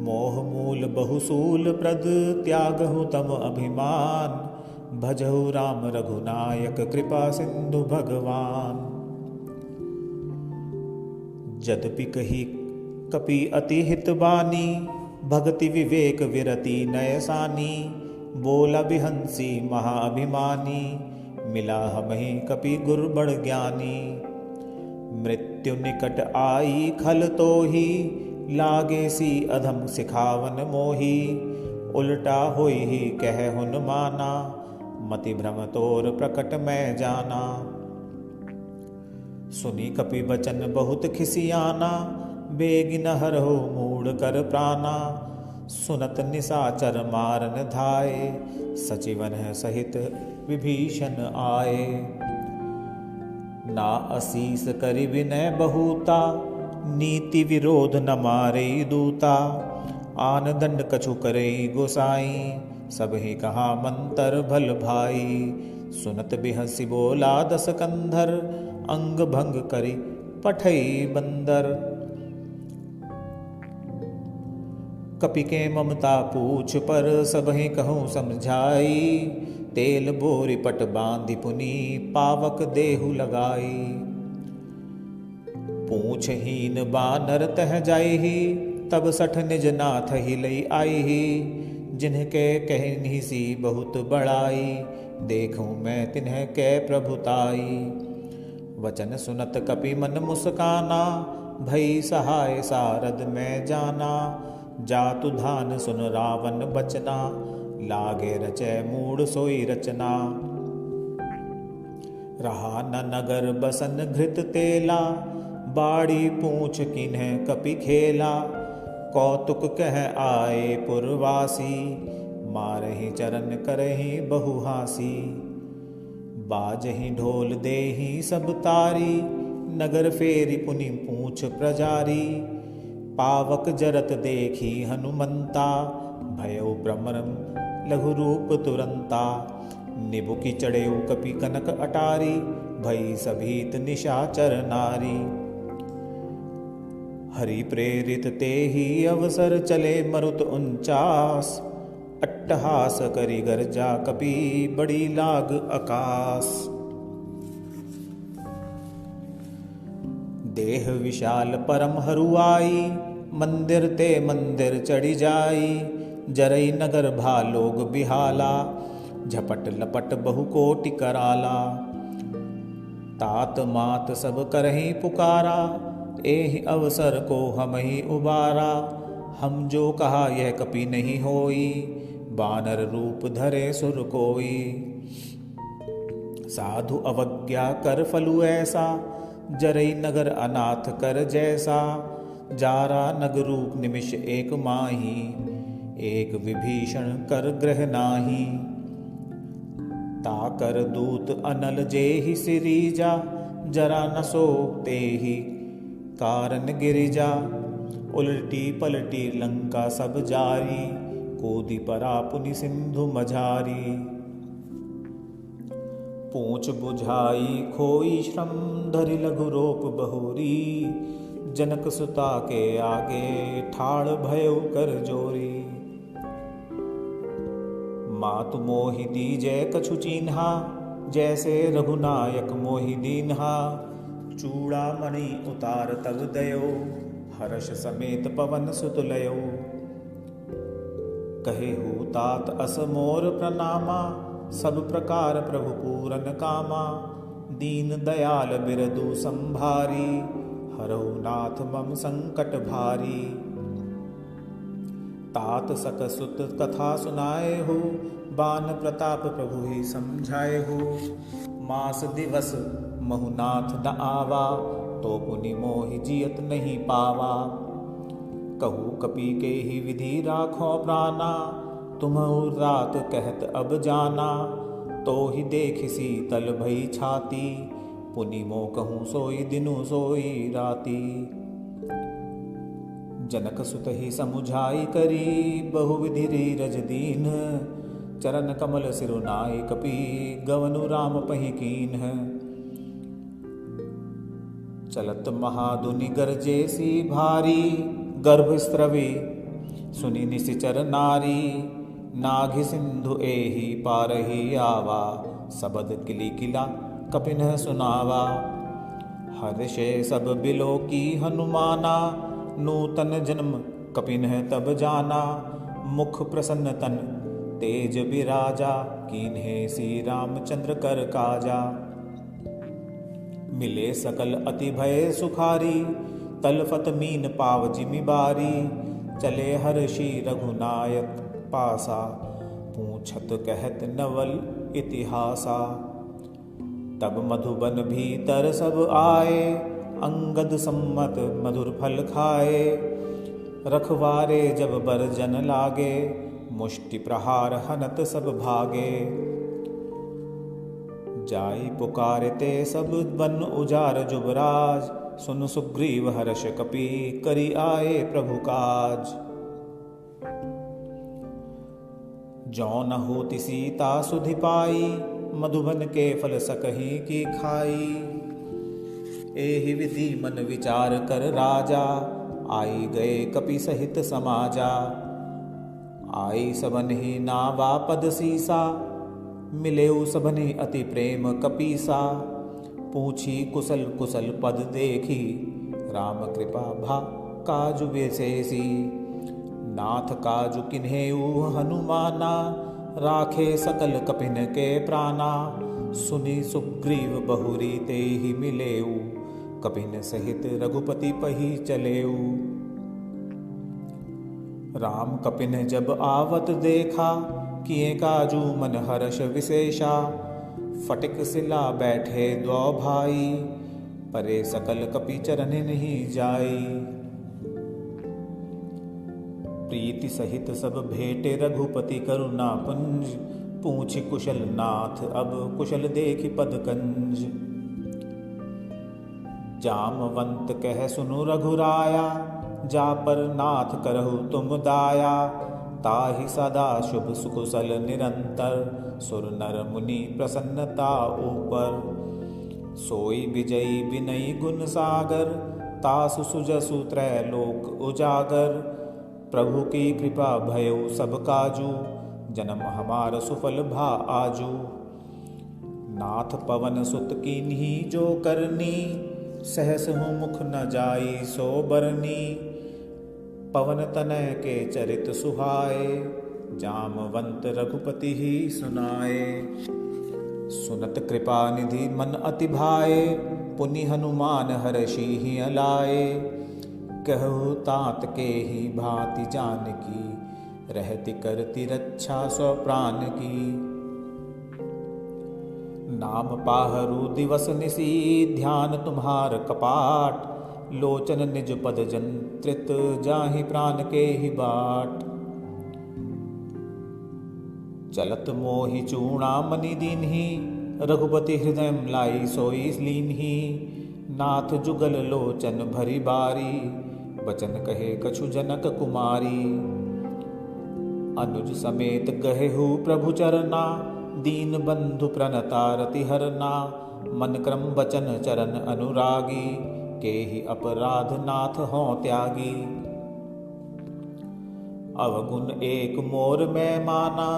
मोह मूल बहुसूल प्रद, त्यागहु तम अभिमान। भजहु राम रघुनायक, कृपा सिंधु भगवान। यद्यपि कही कपि अति हित बानी, भक्ति विवेक विरति नयसानी। बोला बिहंसी महाअभिमानी, मिला हमहि कपि गुर बड़ ज्ञानी। मृत्यु निकट आई खल तोहि, लागे सी अधम सिखावन मोहि। उल्टा होई ही कह हुन माना, मति भ्रम तोर प्रकट मैं जाना। सुनी कपि बचन बहुत खिसियाना, बेगिन हरहु मूढ़ कर प्राणा। सुनत निसाचर मारन धाये, सचिवन सहित विभीषण आए। ना असीस करि विनय बहुता, नीति विरोध न मारे दूता। आन दंड कछु करे गोसाई, सब ही कहा मंतर भल भाई। सुनत बिहसी बोला दस कंधर, अंग भंग करि पठई बंदर। कपि के ममता पूछ पर, सबहि कहूँ समझाई। तेल बोरी पट बांधि पुनि, पावक देहु लगाई। पूछ हीन बानर तह जाइहि, तब सठ निज नाथ ही लई आइहि। जिनके कहनी सी बहुत बड़ाई, देखूं मैं तिन्ह कै प्रभुताई। वचन सुनत कपि मन मुस्काना, भई सहाय सारद में जाना। जातु धान सुन रावण बचना, लागे रचै मूढ़ सोई रचना। रहा न नगर बसन घृत तेला, बाड़ी पूछ किन्ह कपि खेला। कौतुक कह आए पुरवासी, मारहि चरण करहि बहुहासी। बाजहि ढोल देहि सब तारी, नगर फेरी पुनि पूछ प्रजारी। पावक जरत देखी हनुमंता, भयउ प्रमरम लघु रूप तुरंता। निबुकी चढ़ेउ कपि कनक अटारी, भई सभीत निशाचर नारी। हरि प्रेरित ते ही अवसर चले मरुत 49। अट्टहास करि गर्जा कपि बड़ी लाग आकाश। देह विशाल परम हरुआई, मंदिर ते मंदिर चढ़ी जाई। जरई नगर भालोग बिहाला, झपट लपट बहु कोटि कराला। तात मात सब करही पुकारा, एहि अवसर को हम ही उबारा। हम जो कहा यह कपि नहीं होई, बानर रूप धरे सुर कोई। साधु अवज्ञा कर फलु ऐसा, जरई नगर अनाथ कर जैसा। जारा नग रूप निमिष एक माही, एक विभीषण कर ग्रह नाही। ताकर दूत अनल जेहि सिरीजा, जरा न सो तेहि कारण गिरिजा। उलटी पलटी लंका सब जारी, कूदि परा पुनि सिंधु मझारी। पूछ बुझाई खोई श्रम, धरि लघु रोप बहुरी। जनक सुता के आगे, ठाड़ भयो कर जोरी। मातु मोहि दीजै कछु चीन्हा, जैसे रघुनायक मोहि दीन्हा। चूड़ामणि उतार तब दयो, हर्ष समेत पवन सुत लयो। कहेहु तात अस मोर प्रणामा, सब प्रकार प्रभु पूरन कामा। दीन दयाल बिरदु संभारी, हरहु नाथ मम संकट भारी। तात सक सुत कथा सुनाए हो, बान प्रताप प्रभु ही समझाए हो। मास दिवस महु नाथ न आवा, तो पुनि मोहि जियत नहीं पावा। कहू कपि के ही विधि राखो प्राणा, तुम्हु रात कहत अब जाना। तो ही देखि शीतल भई छाती, पुनि मो कहूँ सोई दिनु सोई राती। जनक सुत ही समुझाई करी, बहुविधि रीरज दीन। चरण कमल सिरुनाई कपि, गवनु राम पहि कीन्ह। चलत महाधुनि गरजे सी भारी, गर्भ स्त्रवी सुनि निशिचर नारी। नाघि सिंधु एहि पारहि आवा, सबद किली किला कपिन सुनावा। हर्षे सब बिलो की हनुमाना, नूतन जन्म कपिन तब जाना। मुख प्रसन्न तन तेज बिराजा, कीन्हे सी रामचंद्र कर काजा। मिले सकल अति भय सुखारी, तलफत मीन पाव जिमि बारी। चले हर्षि रघुनायक पासा, पूछत कहत नवल इतिहासा। तब मधुबन भीतर सब आए, अंगद सम्मत मधुर फल खाए। रखवारे जब बरजन लागे, मुष्टि प्रहार हनत सब भागे। जाई पुकारते सब बन उजार जुबराज, सुन सुग्रीव हर्ष कपि करि आए प्रभु काज। जौ न होति सीता सुधि पाई, मधुबन के फल सकही की खाई। एहि विधि मन विचार कर राजा, आई गए कपि सहित समाजा। आई सबन्हि नावा पद सीसा, मिलेउ सबन्हि अति प्रेम कपीसा। पूछी कुशल कुशल पद देखी, राम कृपा भा काजु विशेषी। नाथ काजु किन्हेउ हनुमाना, राखे सकल कपिन के प्राणा। सुनि सुग्रीव बहुरी तेहि मिलेउ, कपिन सहित रघुपति पही चलेउ। राम कपिन जब आवत देखा, किए काजू मन हर्ष विशेषा। फटिक सिला बैठे द्वौ भाई, परे सकल कपि चरण नहीं जाई। प्रीति सहित सब भेटे रघुपति करुणा पुंज। पूछि कुशल नाथ अब कुशल देखि पद कंज। जामवंत कह सुनु रघुराया, जा पर नाथ करहु तुम दाया। ताहि सदा शुभ सुकुशल निरंतर, सुर नर मुनि प्रसन्नता ऊपर। सोई विजयी विनयी गुण सागर, तासु सुजसु त्रैलोक उजागर। प्रभु की कृपा भयउ सब काजू, जन्म हमार सुफल भा आजू। नाथ पवन सुत कीन्ही जो करनी, सहस हूँ मुख न जाई सो बरनी। पवन तनय के चरित सुहाए, जामवंत रघुपति ही सुनाए। सुनत कृपा निधि मन अति भाए, पुनि हनुमान हर्षि ही अलाए। कहु तात के ही भांति जानकी, रहति करती रक्षा स्व प्राण की। नाम पाहरु दिवस निसी, ध्यान तुम्हार कपाट। लोचन निज पद जंत्रित, जाहि प्राण के ही बाट। चलत मोहि चूड़ामणि दीन्हि, रघुपति हृदय लाई सोई लीन्हि। नाथ जुगल लोचन भरी बारी, बचन कहे कछु जनक कुमारी। अनुज समेत गहेहु प्रभु चरना, दीन बंधु प्रणतारति हरना। मन क्रम बचन चरण अनुरागी, केहि अपराध नाथ हों त्यागी। अवगुण एक मोर में माना,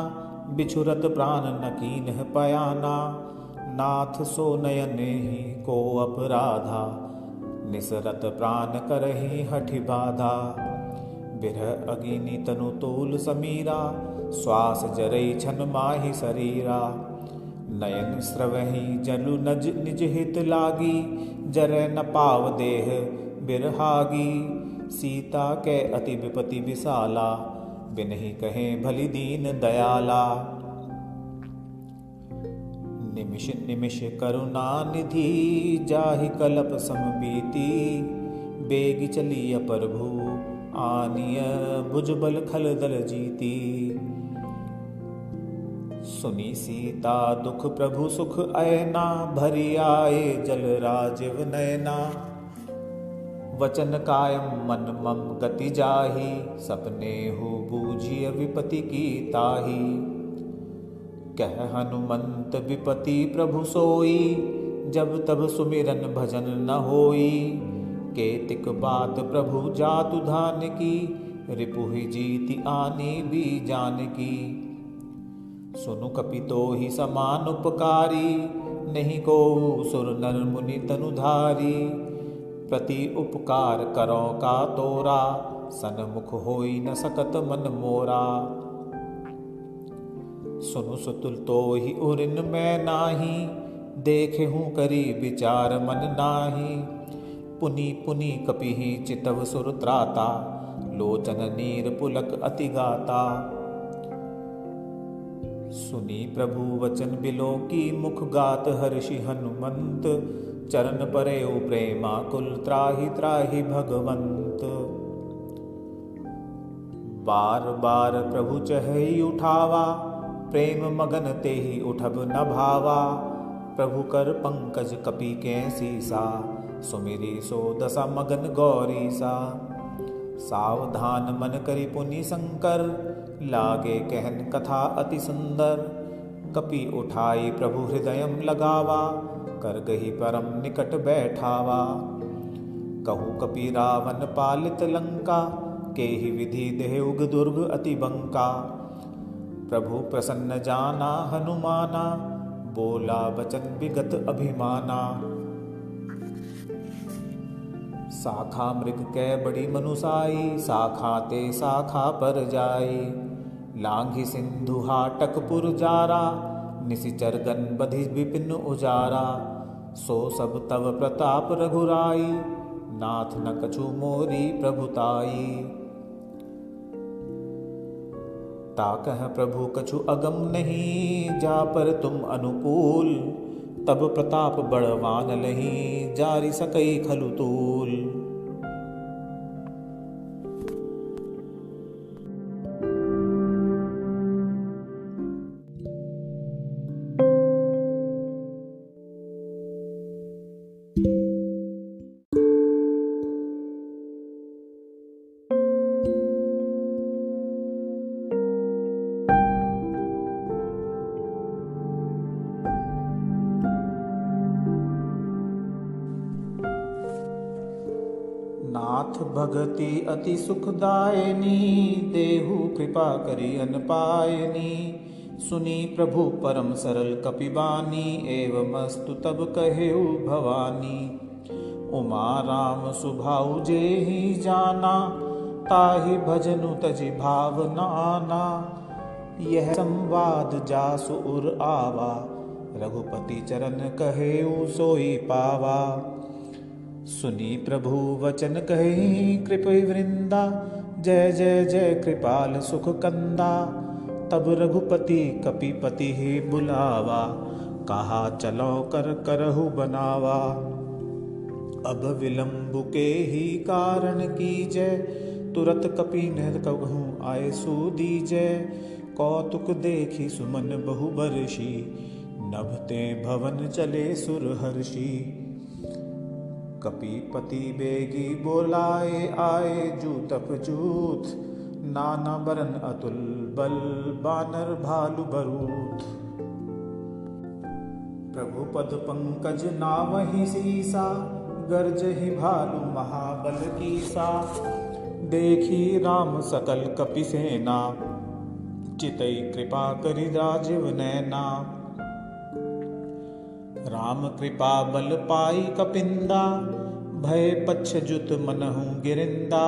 बिछुरत प्राण न कीन्ह पयाना। नाथ सो नयन ही को अपराधा, निसरत प्राण करहि हठि बाधा। बिरह अगिनि तनु तोल समीरा, श्वास जरई छन माहि शरीरा। नयन स्रवहि जलु नज निज हित लागी, जरै न पाव देह बिरहागी। सीता के अति विपति विशाला, बिनहि कहे भली दीन दयाला। निमिष निमिष करुणा निधि, जाहि कलप समबीति। बेगी चलिय प्रभु आनिय, भुजबल खल दल जीती। सुनी सीता दुख प्रभु सुख अयना, भरी आए जल राजीव नयना। वचन कायम मन मम गति जाहि, सपने हो बूझिय विपति की ताहि। कह हनुमंत विपति प्रभु सोई, जब तब सुमिरन भजन न होई। केतिक बात प्रभु जातु धान की, रिपुहि जीति आनी भी जानकी। सुनु कपितो ही समान उपकारी, नहीं को सुर नर मुनि तनुधारी। प्रति उपकार करो का तोरा, सनमुख होई न सकत मन मोरा। सुनु सुतुल तो ही उरिन में नाही, देखे हूँ करी विचार मन नाही। पुनि पुनि कपिहि चितव सुर त्राता, लोचन नीर पुलक अति गाता। सुनी प्रभु वचन बिलो की, मुख गात हर्षि हनुमंत। चरण परेउ प्रेमाकुल, त्राहि त्राहि भगवंत। बार बार प्रभु चहई उठावा, प्रेम मगन तेहि उठब न भावा। प्रभु कर पंकज कपि के सीसा, सुमिरी सो दशा मगन गौरीसा। सावधान मन करि पुनि शंकर, लागे कहन कथा अति सुंदर। कपि उठाई प्रभु हृदयम लगावा, कर गही परम निकट बैठावा। कहु कपि रावण पालित लंका, केहि विधि देहुग दुर्ग अति बंका। प्रभु प्रसन्न जाना हनुमाना, बोला वचन विगत अभिमाना। शाखा मृग कै बड़ी मनुसाई, शाखा ते शाखा पर जाई। लांघि सिंधु हाटकपुर जारा, निशिचर गन बधि विपिन उजारा। सो सब तव प्रताप रघुराई, नाथ न कछु मोरी प्रभुताई। ताकह प्रभु कछु अगम नहीं, जा पर तुम अनुकूल। तब प्रताप बड़वान लही, जारि सकई खलु तूल। नाथ भगति अति सुखदायनी, देहु कृपा करि अन पायनी। सुनी प्रभु परम सरल कपिबानी, एवमस्तु तब कहेउ भवानी। उमा राम सुभाउ जेहि जाना, ताहि भजनु तजि भावनाना। यह संवाद जासु उर आवा, रघुपति चरण कहेउ सोई पावा। सुनी प्रभु वचन कहि कृपै वृंदा, जय जय जय कृपाल सुख कंदा। तब रघुपति कपिपति ही बुलावा, कहा चलो कर करहु बनावा। अब विलंब के ही कारण कीजय, तुरत कपि ने कहूँ आए सुदीजय। कौतुक देखी सुमन बहु बरसी, नभते भवन चले सुरहर्षि। कपिपति बेगी बोलाए आए, जूतप जूथ नाना बरन अतुल बल, बानर भालु बरूथ। प्रभु पद पंकज नावहि सीसा, गर्जहि भालु महाबल कीसा। देखी राम सकल कपि सेना, चितई कृपा करि राजीव नैना। राम कृपा बल पाई कपिंदा, भय पच्छजुत मनहु गिरिंदा।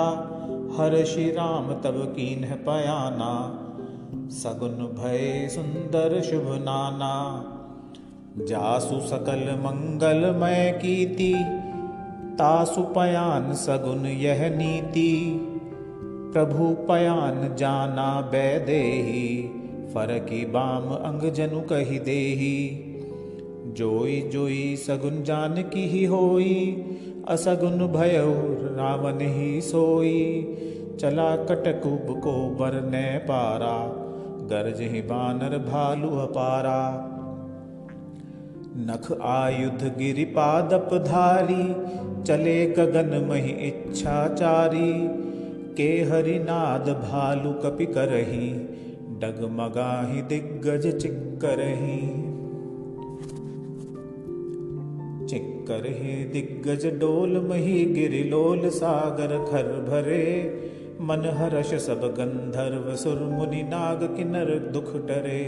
हर्षि राम तब कीन्ह पयाना, सगुन भय सुंदर शुभ नाना। जासु सकल मंगलमय कीर्ति, तासु पयान सगुन यह नीति। प्रभु पयान जाना बैदेही, फरकी बाम अंग जनु कहि देही। जोई जोई सगुन जानकी ही होई, असगुन भयउ रावण ही सोई। चला कटकुब को बरने पारा, गर्जहि बानर भालु अपारा। नख आयुध गिरिपादप धारी, चले गगन महि इच्छाचारी। के हरिनाद भालु कपि करही, डगमगाहि दिग्गज चिक्करही। चिक्करहि दिग्गज डोल मही, गिरिलोल सागर खर भरे। मन हर्ष सब गंधर्व सुर मुनि, नाग किन्नर दुख डरे।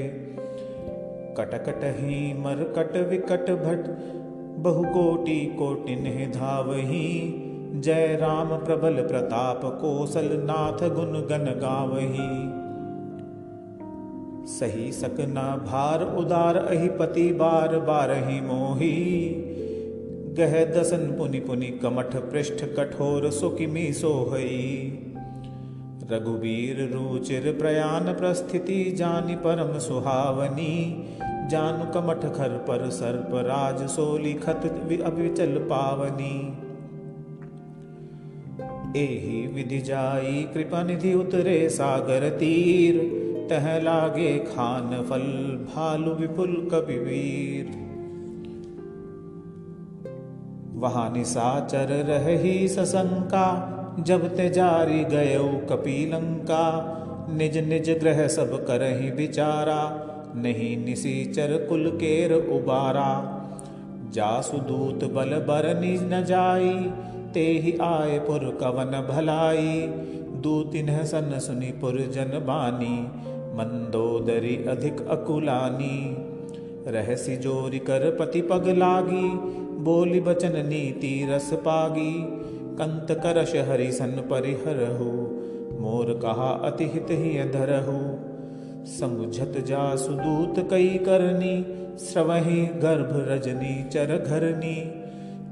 कटकटहि मरकट विकट भट, बहुकोटि कोटिन्हि धावहि। जय राम प्रबल प्रताप, कौशल नाथ गुण गण गावहि। सही सकना भार उदार, अहिपति बार बारहि मोही। गह दसन पुनि पुनि कमठ, पृष्ठ कठोर सुकिमि सोहई। रघुबीर रुचिर प्रयाण प्रस्थिति, जानि परम सुहावनी। जानु कमठ खर पर सर्प राज, सोली खत अविचल पावनी। एहि विधि जाई कृपा निधि, उतरे सागर तीर। तह लागे खान फल, भालु विपुल कपिवीर। वहाँ निशाचर रहहि सशंका, जब ते जारी गयउ कपिलंका। निज निज ग्रह सब करहि विचारा, नहीं निशिचर कुल केर उबारा। जासु दूत बल बरनि न जाई, तेहि आए पुर कवन भलाई। दूतिन्ह सन सुनि पुरजन बानी, मंदोदरी अधिक अकुलानी। रहसि जोरि कर पति पग लागी, बोली बचन नीति रस पागी। कंत करश हरि सन परिहरहु, मोर कहा अति हित ही धरहु। समुझत जासु दूत कई करनी, स्रवहि गर्भ रजनी चर घरनी।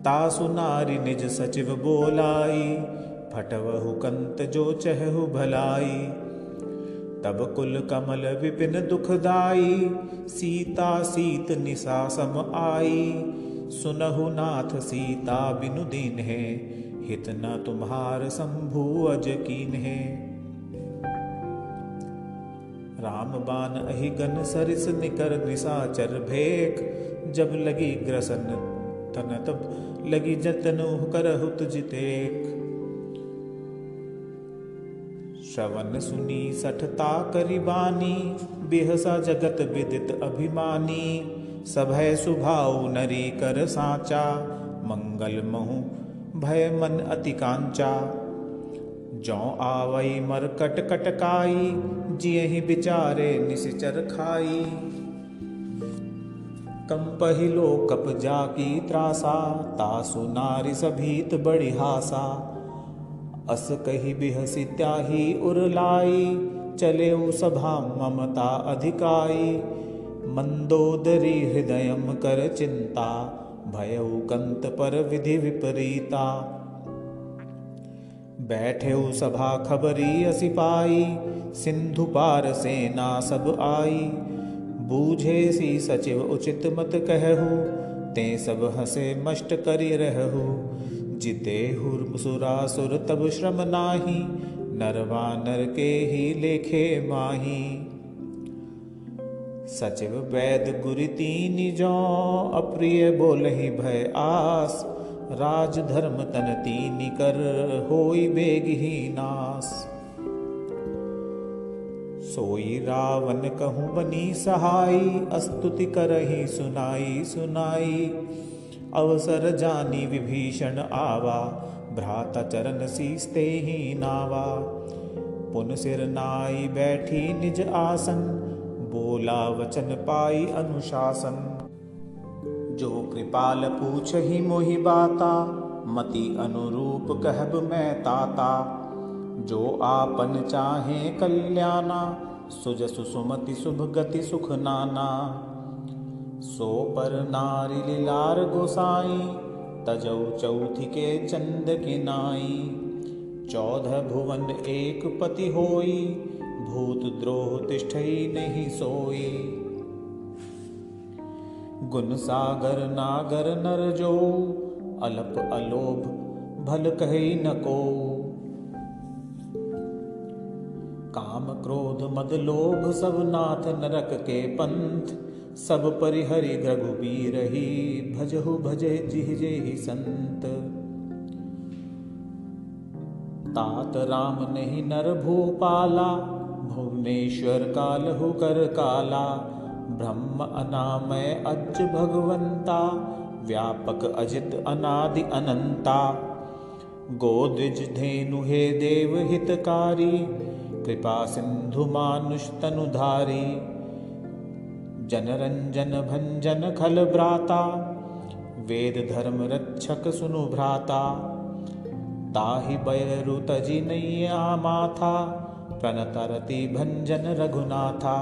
तासु नारी निज सचिव बोलाई, फटवहु कंत जो चहु भलाई। तब कुल कमल विपिन दुखदाई, सीता सीत निशा सम आई। सुनहु नाथ सीता बिनु दीन्हे, हित न तुम्हार शंभु अज कीन्हे। राम बान अहि गन सरिस निकर निशाचर भेक। जब लगी ग्रसन तन तब लगी जतनु करहु तुझ टेक। श्रवण सुनी सठता करि बानी, बिहसा जगत विदित अभिमानी। सभय सुभाउ नरी कर साचा, मंगल महु भय मन अति कांचा। जौ आवई मरकट कटकाई, जियहि बिचारे निशिचर खाई। कंपहि लोकप जाकी त्रासा, तासु नारी सभीत बड़ी हासा। अस कही बिहसी त्याही उरलाई, चले सभा ममता अधिकाई। मंदोदरी हृदयम कर चिंता, भयउ कंत पर विधि विपरीता। बैठे सभा खबरी सिपाई, सिंधु पार सेना सब आई। बूझे सी सचिव उचित मत कहु, ते सब हसे मष्ट करि रहु। जिते सुरासुर तब श्रम नाही, नरवानर के ही लेखे माही। सचिव वैद गुरु तीनि जौ, अप्रिय बोलहि भय आस। राज धर्म तन तीनि कर, होई बेग ही नास। सोई रावण कहूँ बनी सहाई, स्तुति करहि सुनाई सुनाई। अवसर जानी विभीषण आवा, भ्राता चरण सीसते ही नावा। पुन सिर नाई बैठी निज आसन, बोला वचन पाई अनुशासन। जो कृपाल पूछहि मोहि बाता, मति अनुरूप कहब मैं ताता। जो आपन चाहे कल्याणा, सुजसु सुमति शुभ गति सुख नाना। सो पर नारी लीलार गोसाई, तजौ चौथि के चंद के नाई। 14 भुवन एक पति होई, भूत द्रोह तिष्ठई नहीं सोई। गुण सागर नागर नर जो, अलप अलोभ भल कही न को। काम क्रोध मद लोभ सब नाथ नरक के पंथ। सब परिहरि रघुबीर ही, भजहु भजे जिहि ही संत। तात राम नहीं नर भूपाला, भुवनेश्वर कालहु कर काला। ब्रह्म अनामय अज भगवंता, व्यापक अजित अनादि अनंता। गोद्विज धेनु हे देव हितकारी, कृपा सिंधु मानुष तनुधारी। जनरंजन भंजन खल भ्राता, वेद धर्म रक्षक सुनु भ्राता। ताहि बयरु तजि नैया माथा, प्रणतरति भंजन रघुनाथा।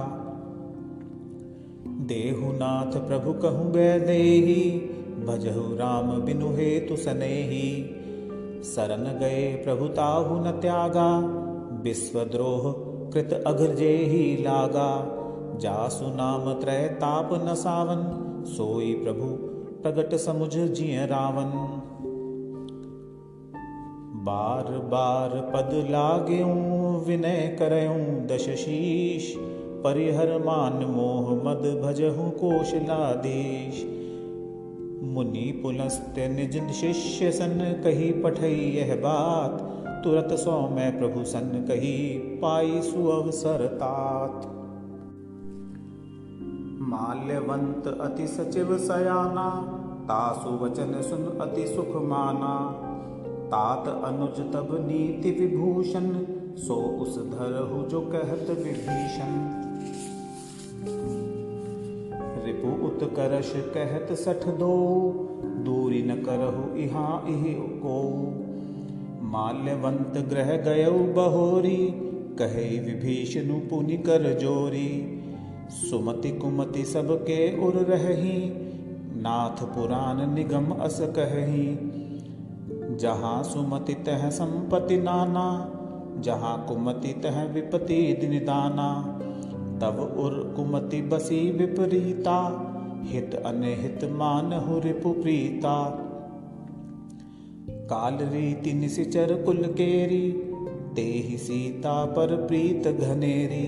देहुनाथ प्रभु कहूँ वैदेही, भजहु राम बिनु हेतु सनेही। शरण गए प्रभु ताहु न त्यागा, विश्वद्रोह कृत अघ्रजेहि लागा। जासु नाम त्रय ताप न सावन, सोई प्रभु प्रगट समुझ जिय रावण। बार बार पद लाग्यूं, विनय करयूं दश शीश। परिहर मान मोह मद, भजहु कौशलाधीश। मुनि पुलस्त्य निज शिष्य सन, कही पठई यह बात। तुरत सौ मैं प्रभु सन, कही पाई सुअवसर तात। माल्यवंत अति सचिव सयाना, तासु वचन सुन अति सुख माना। तात अनुज तब नीति विभूषण, सो उस धरहु जो कहत विभीषण। रिपु उत्कर्ष कहत 62, दूरी न करहु इहाँ इहि को। माल्यवंत ग्रह गयउ बहोरी, कहे विभीषण पुनि कर जोरी। सुमति कुमति सबके उर रही, नाथ पुराण निगम अस कहही। जहाँ सुमति तह संपत्ति नाना, जहाँ कुमति तह विपत्ति निदाना। तब उर कुमति बसी विपरीता, हित अनहित मानहु रिपु प्रीता। काल रीति निशिचर कुल केरी, तेहि सीता पर प्रीत घनेरी।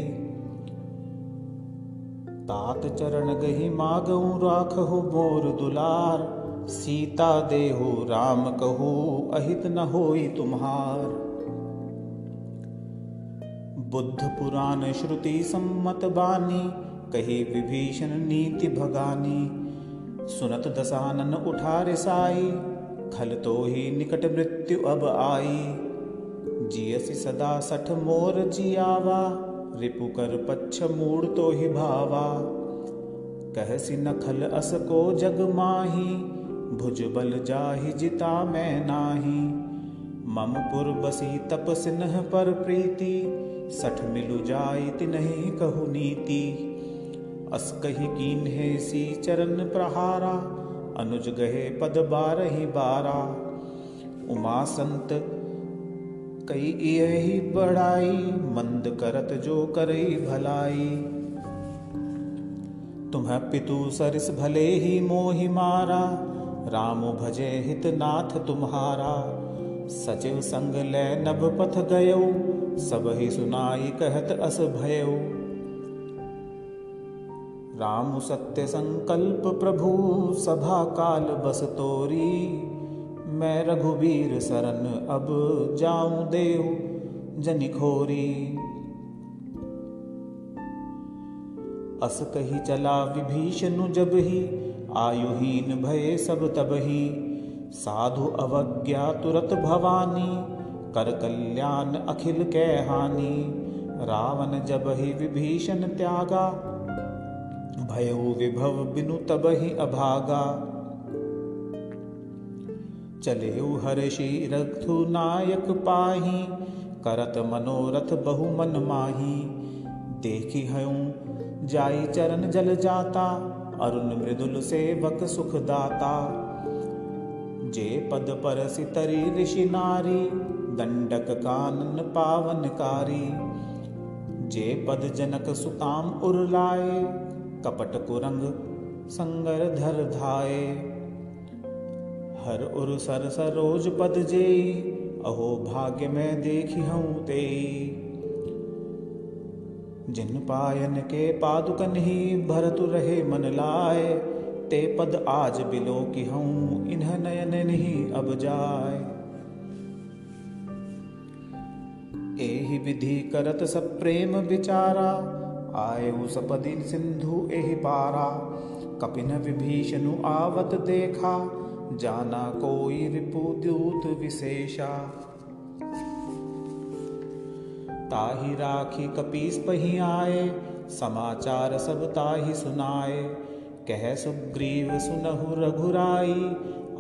तात चरण गहि मागहु राखहु मोर दुलार। सीता देहु राम कहू, अहित न होई तुम्हार। बुद्ध पुराण श्रुति सम्मत बानी, कही विभीषण नीति भगानी। सुनत दसानन उठा रिसाई, खल तो ही निकट मृत्यु अब आई। जियसि सदा 60 मोर जियावा, रिपु कर पच्छ मूड़ तो ही भावा। कहसि न खल अस को जग माही, भुज बल जाहि जिता मैं नाही। मम पुर बसी तप सिन्ह पर प्रीति, सठ मिलु जाई तिन्हि कहु नीति। अस कहि कीन्हे सी चरण प्रहारा, अनुज गहे पद बारहि बारा। उमा संत कई यही बढ़ाई, मंद करत जो करई भलाई। तुम्ह पितु सरिस भले ही मोहि मारा, राम भजे हित नाथ तुम्हारा। सचिव संग लै नभ पथ गयो, सब ही सुनाई कहत अस भयो। राम सत्य संकल्प प्रभु, सभा काल बस तोरी। मैं रघुबीर सरन अब जाऊं देव जनिखोरी। अस कही चला विभीषण जब ही, आयुहीन भये सब तबही। साधु अवज्ञा तुरत भवानी, कर कल्याण अखिल कै हानि। रावण जब ही विभीषण त्यागा, भयो विभव बिनु तबहि अभागा। चलेउ हर्षि रघुनायक पाही, करत मनोरथ बहु मन माही। देखी हयूं जाई चरण जल जाता, अरुण मृदुल सेवक सुख दाता। जे पद परसि तरी ऋषि नारी, दंडक कानन पावनकारी। जे पद जनक सुताम उरलाए, कपट कुरंग संगर धर धाये। हर उर सर सरोज पद जेई, अहो भाग्य में देखी हूँ तेई। जिन पायन के पादुकन ही, भरतु रहे मन लाए। ते पद आज बिलो की हूँ, इन्ह नयन नहीं अब जाए। एहि विधि करत सब प्रेम विचारा, आयु सपदि सिंधु एहि पारा। कपिन विभीषणु आवत देखा, जाना कोई रिपुदूत विशेषा। ताहि राखी कपीस पही आए, समाचार सब ताहि सुनाए। कह सुग्रीव सुनहु रघुराई,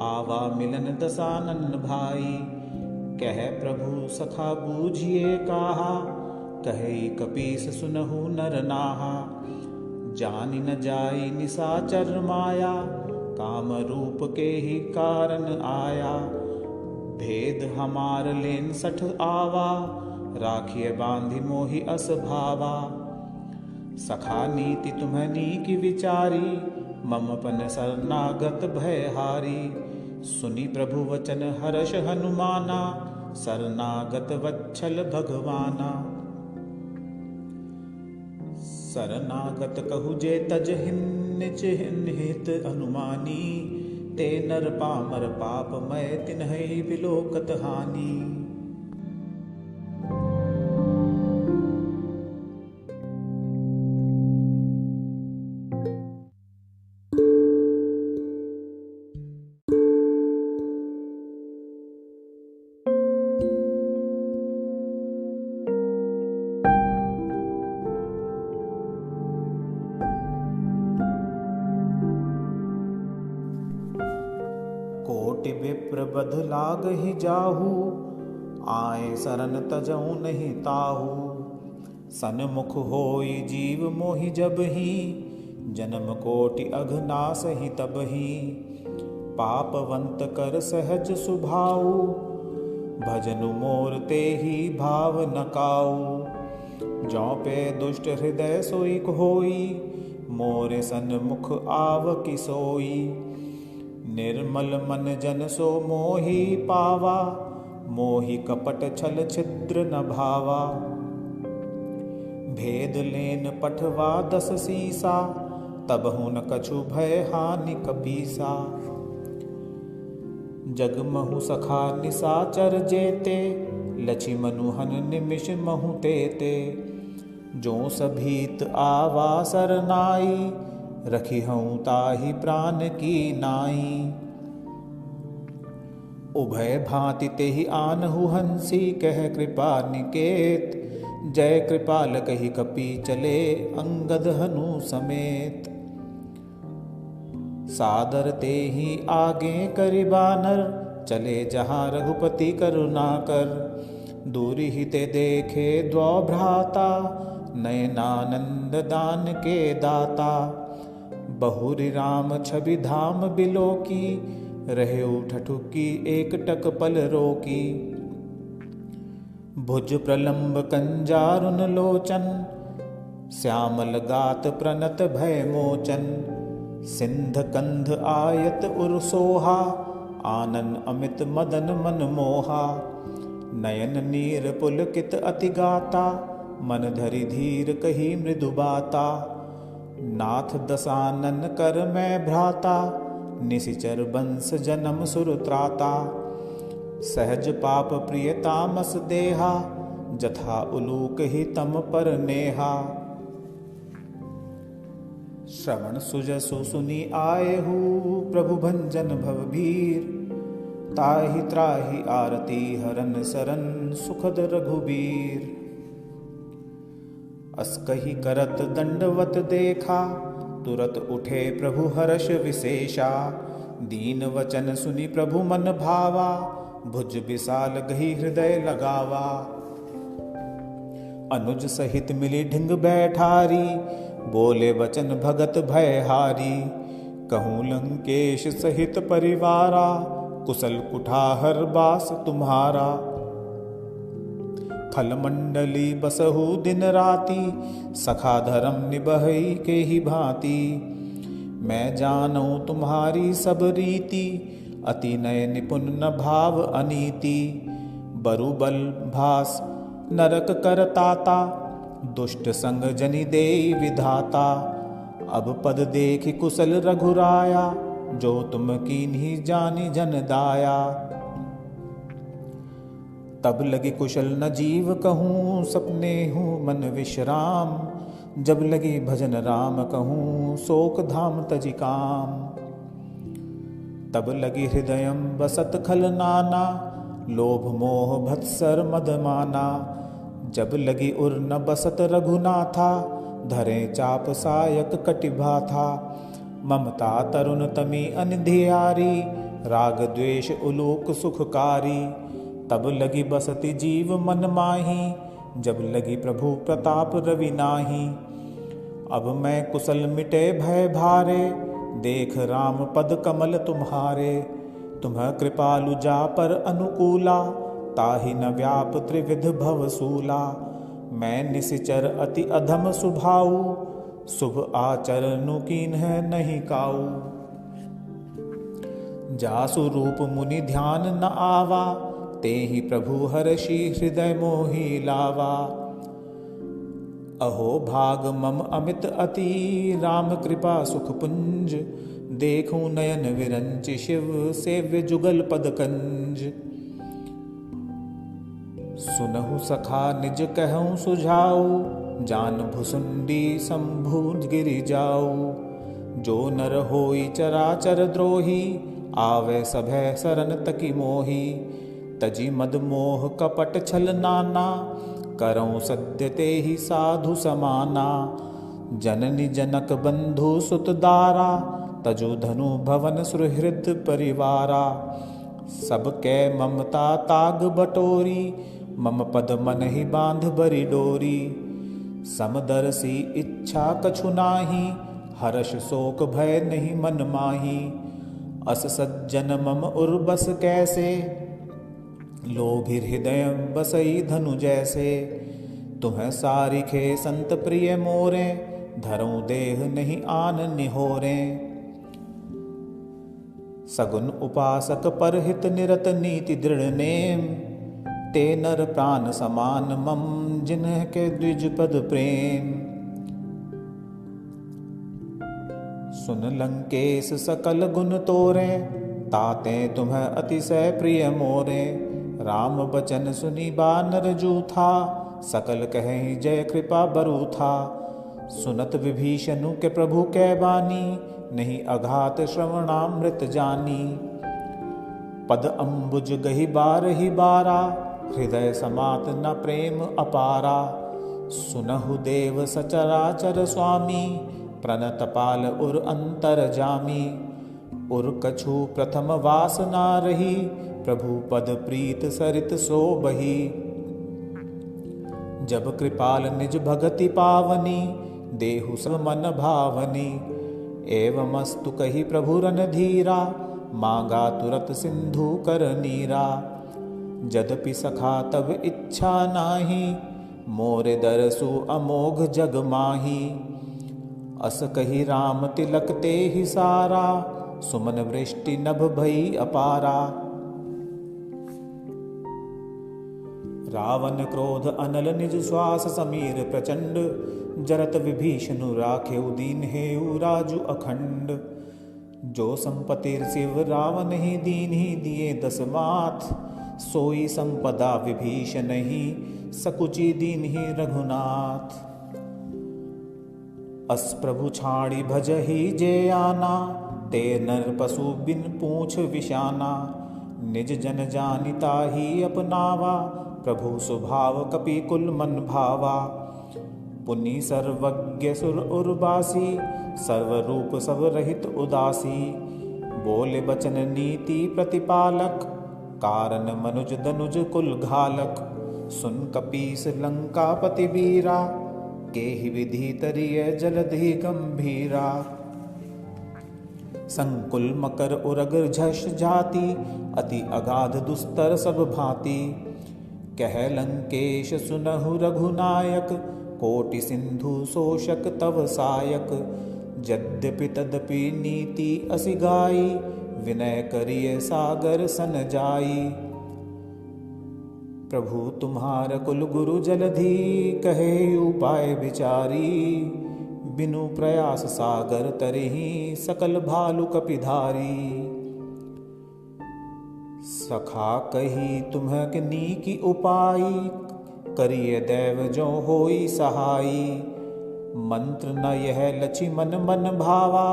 आवा मिलन दसानन भाई। कह प्रभु सखा बूझिए काहा, कहे कपीस सुनहु नर नाहा। जानि न जाई निसाचर माया, काम रूप के ही कारण आया। भेद हमार लेन सठ आवा, राखिए बांधि मोहि अस भावा। सखा नीति तुम्हनी की विचारी, मम पन शरणागत भयहारी। सुनी प्रभु वचन हर्ष हनुमाना, शरणागत वत्सल भगवाना। शरणागत कहु जे तज निज हित अनुमानी। ते नर पामर पाप मय तिन्हि बिलोकत हानि। कोटि विप्र बध लाग ही जाहू, आए शरण तजऊ नहीं ताहू। सन्मुख होई जीव मोहि जब ही, जन्म कोटि अघनाश ही तब ही। पापवंत कर सहज सुभाऊ, भजनु मोर ते ही भाव नकाऊ। जौ पे दुष्ट हृदय सोई होई, मोरे सन्मुख आव की सोई। निर्मल मन जन सो मोहि पावा, मोहि कपट छल छिद्र न भावा। भेद लेन पठवा 10 सीसा, तबहु न कछु भय हानि कपीसा। जगमहु सखा निसाचर जेते, लछि मनुहन निमिष महु तेते। जो सभीत आवा सरनाई, रखी हूँ ताहि प्राण की नाई। उभय भांति तेहि आनहु हंसी, कह कृपा निकेत। जय कृपाल कही कपि चले, अंगद हनु समेत। सादर तेहि आगे करि बानर, चले जहाँ रघुपति करुणा कर। दूरी ही ते देखे द्वौ भ्राता, नयनानंद दान के दाता। बहुरी राम छवि धाम बिलो की, रहे ठठुकी एक टक पल रोकी। भुज प्रलंब कंजारुन लोचन, श्यामल गात प्रणत भय मोचन। सिंध कंध आयत उर सोहा, आनन अमित मदन मन मोहा। नयन नीर पुलकित अति गाता, मन धरि धीर कही मृदु बाता। नाथ दसानन कर मैं भ्राता, निशिचर बंस जन्म सुर त्राता। सहज पाप प्रिय तामस देहा, जथा उलूक ही तम पर नेहा। श्रवण सुजसु सुनी आएहु, प्रभु भंजन भवभीर। ताहि त्राहि आरती हरन सरन, सुखद रघुबीर। अस कही करत दंडवत देखा, तुरत उठे प्रभु हर्ष विशेषा। दीन वचन सुनी प्रभु मन भावा, भुज विशाल गही हृदय लगावा। अनुज सहित मिली ढिंग बैठारी, बोले वचन भगत भयहारी। कहूँ लंकेश सहित परिवारा, कुशल कुठाहर बास तुम्हारा। खल मंडली बसहु दिन राती, सखा धर्म निबहई के ही भांति। मैं जानू तुम्हारी सब रीति, अति नय निपुण न भाव अनीति। बरुबल भास नरक करताता, दुष्ट संग जनि देई विधाता। अब पद देखि कुशल रघुराया, जो तुम कीन्ही जानि जन दाया। तब लगी कुशल न जीव कहूँ, सपने हूँ मन विश्राम। जब लगी भजन राम कहूँ, शोक धाम तजि काम। तब लगी हृदयम बसत खल नाना, लोभ मोह भत्सर मदमाना। जब लगी उर न बसत रघुनाथा, धरे चाप सायक कटिभा था। ममता तरुण तमी अनधियारी, राग द्वेष उलोक सुखकारी। तब लगी बसती जीव मन माही, जब लगी प्रभु प्रताप रवि नाही। अब मैं कुशल मिटे भय भारे, देख राम पद कमल तुम्हारे। तुम्ह कृपालु जा पर अनुकूला, ताहि न व्याप त्रिविध भवसूला। मैं निशिचर अति अधम सुभाऊ, शुभ आचरणु कीन्ह नहीं काऊ। जासु रूप मुनि ध्यान न आवा, तेहि प्रभु हर्षि हृदय मोहि लावा। अहो भाग मम अमित अति, राम कृपा सुख पुंज। देखूं नयन विरंच शिव, सेव्य जुगल पद कंज। सुनहु सखा निज कहूँ सुझाऊ, जान भुसुंडी शंभु गिरि जाऊ। जो नर होई चराचर द्रोही, आवे सभय सरन तकी मोही। तजी मद मोह कपट छल नाना, करऊँ सद्य ते ही साधु समाना। जननी जनक बंधु सुत दारा, तजु धनु भवन सुहृद परिवारा। सब कै ममता ताग बटोरी, मम पद मन ही बांध बरी डोरी। समदर्शी इच्छा कछु नाही, हर्ष शोक भय नहीं मन माही। अस सज्जन मम उर्बस कैसे, लोभी हृदय बसई धनु जैसे। तुम्हें सारिखे संत प्रिय मोरे, धरूं देह नहीं आन निहोरे। सगुन उपासक परहित निरत नीति दृढ़ नेम। ते नर प्राण समान मम, जिन्ह के द्विज पद प्रेम। सुन लंकेश सकल गुण तोरे, ताते तुम्हें अतिशय प्रिय मोरे। राम बचन सुनी बानर जूथा, सकल कहें जय कृपा बरु था। सुनत विभीषणु के प्रभु कै बानी, नहीं अघात श्रवणामृत जानी। पद अम्बुज गही बार ही बारा, हृदय समात न प्रेम अपारा। सुनहु देव सचराचर स्वामी, प्रणत पाल उर अंतर जामी। उर कछु प्रथम वासना रही, प्रभु पद प्रीत सरित सो बही। जब कृपाल निज भगति पावनी, देहु सब मन भावनी। एवमस्तु कही प्रभु रणधीरा, मांगा तुरत सिंधु कर नीरा। यद्यपि सखा तब इच्छा नाही, मोरे दरसु अमोघ जग माही। अस कही राम तिलक ते ही सारा, सुमन वृष्टि नभ भई अपारा। रावण क्रोध अनल निज श्वास समीर प्रचंड, जरत विभीषणु राखेउ दीन हेउ राजु अखंड। जो संपत्ति शिव रावण ही दीन ही दिए दस माथ, सोई संपदा विभीषण ही सकुचि दीन ही रघुनाथ। अस प्रभु छाड़ी भज ही जे आना, ते नर पशु बिन पूछ विशाना। निज जन जानिता ही अपनावा, प्रभु स्वभाव कपि कुल मन भावा। पुनि सर्वज्ञ सुर उर्वासी, सर्वरूप सब रहित उदासी। बोले बचन नीति प्रतिपालक, कारण मनुज दनुज कुल घालक। सुन कपीस लंकापति वीरा, केहि विधि तरिय जलधि गंभीरा। संकुल मकर उरग झष जाति, अति अगाध दुस्तर सब भांति। कह लंकेश सुनहु रघुनायक, कोटि सिंधु शोषक तव सायक। यद्यपि तदपि नीति असि गाई, विनय करिय सागर सन जाई। प्रभु तुम्हार कुल गुरु जलधि, कहे उपाय विचारी। बिनु प्रयास सागर तरहि, सकल भालु कपिधारी। सखा कही तुम्ह नीकी उपाई, करिय दैव जो होई सहाई। मंत्र न यह लछि मन मन भावा,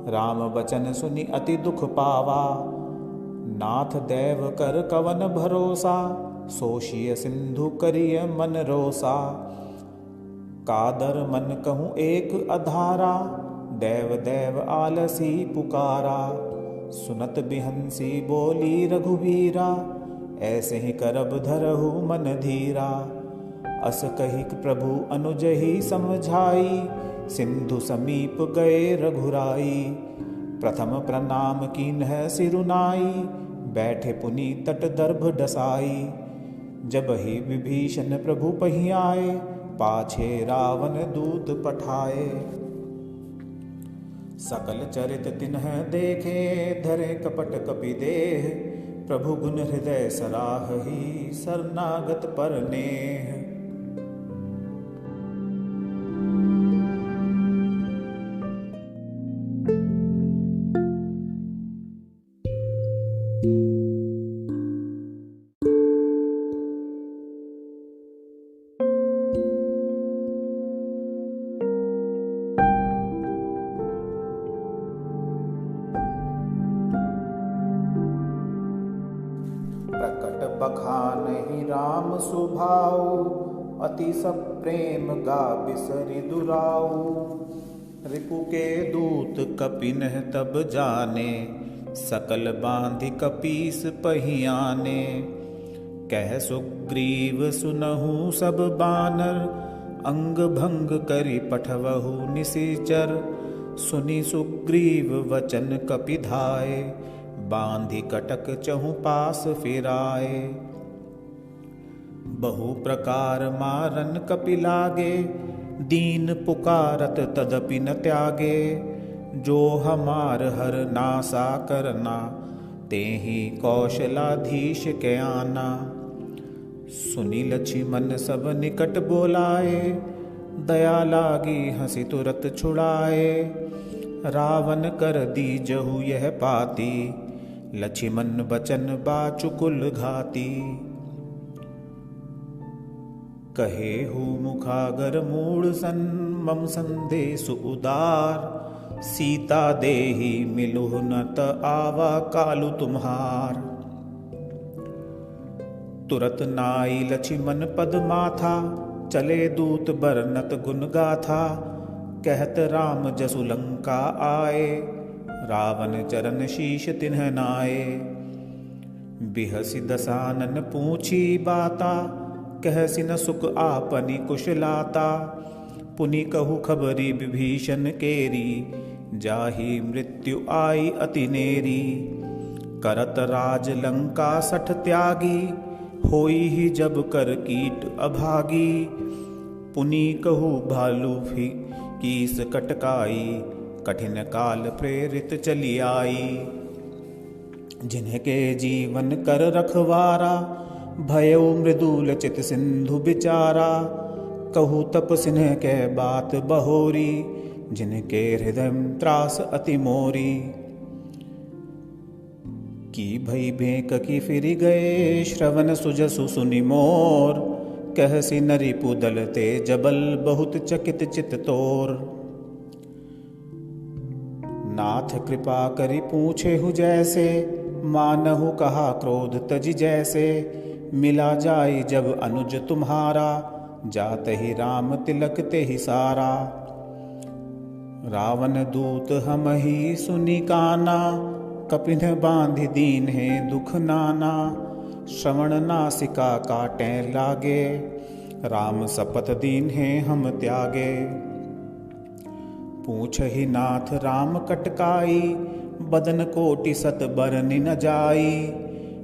राम बचन सुनि अति दुख पावा। नाथ दैव कर कवन भरोसा, सोशिय सिंधु करिय मन रोसा। कादर मन कहूँ एक अधारा, दैव दैव आलसी पुकारा। सुनत बिहंसी बोली रघुवीरा, ऐसे ही करब धरहु मन धीरा। अस कही प्रभु अनुज ही समझाई, सिंधु समीप गए रघुराई। प्रथम प्रणाम कीन्ह सिरुनाई, बैठे पुनि तट दर्भ डसाई। जब ही विभीषण प्रभु पही आए, पाछे रावण दूत पठाए। सकल चरित तिन्ह देखे, धरे कपट कपि देह। प्रभु गुण हृदय सराहहि, शरणागत पर नेह। प्रकट बखानहि राम सुभाऊ, अति सब प्रेम गा बिसरि दुराऊ। रिपु के दूत कपिनह तब जाने, सकल बांधि कपीस पहियाने। कह सुग्रीव सुनहु सब बानर, अंग भंग करि पठवहु निशिचर। सुनि सुग्रीव वचन कपि धाये, बांधि कटक चहु पास फिराए। बहु प्रकार मारन कपि लागे, दीन पुकारत तदपि न त्यागे। जो हमार हर नासा करना, तेहि कौशलाधीश के आना। सुनि लक्ष्मण सब निकट बोलाए, दया लागी हंसी तुरत छुड़ाए। रावण कर दीजहु यह पाती, लक्ष्मण बचन बाचुकुल घाती। कहे हु मुखागर मूढ़ सन, मम संदेशु उदार। सीता देहि मिलुह न त आवा कालु तुम्हार। तुरत नाई लक्ष्मण पद माथा, चले दूत बरनत गुण गाथा। कहत राम जसु लंका आए, रावण चरण शीश तिन्ह नाये। बिहसि दसानन पूछी बाता, कहसि न सुख आपनि कुशलाता। पुनि कहु खबरी विभीषण केरी, जाहि मृत्यु आई अति नेरी। करत राज लंका सठ त्यागी, होई ही जब कर कीट अभागी। पुनि कहु भालु कीस कटकाई, कठिन काल प्रेरित चली आई। जिनके जीवन कर रखवारा, भयो मृदुल चित सिंधु बिचारा। कहु तप सिन्ह के बात बहोरी, जिनके हृदय त्रास अति मोरी। की भई भेंक की फिर गए, श्रवण सुजसु सुनि मोर। कहसि नरि पुदल ते जबल, बहुत चकित चित तोर। नाथ कृपा करि पूछे हु जैसे, मानहु कहा क्रोध तजि जैसे। मिला जाई जब अनुज तुम्हारा, जात ही राम तिलक ते ही सारा। रावण दूत हम ही सुनि काना, कपिन बांधि दीन है दुख नाना। श्रवण नासिका काटे लागे, राम सपत दीन है हम त्यागे। पूछ ही नाथ राम कटकाई, बदन कोटि सत बरनि न जाई।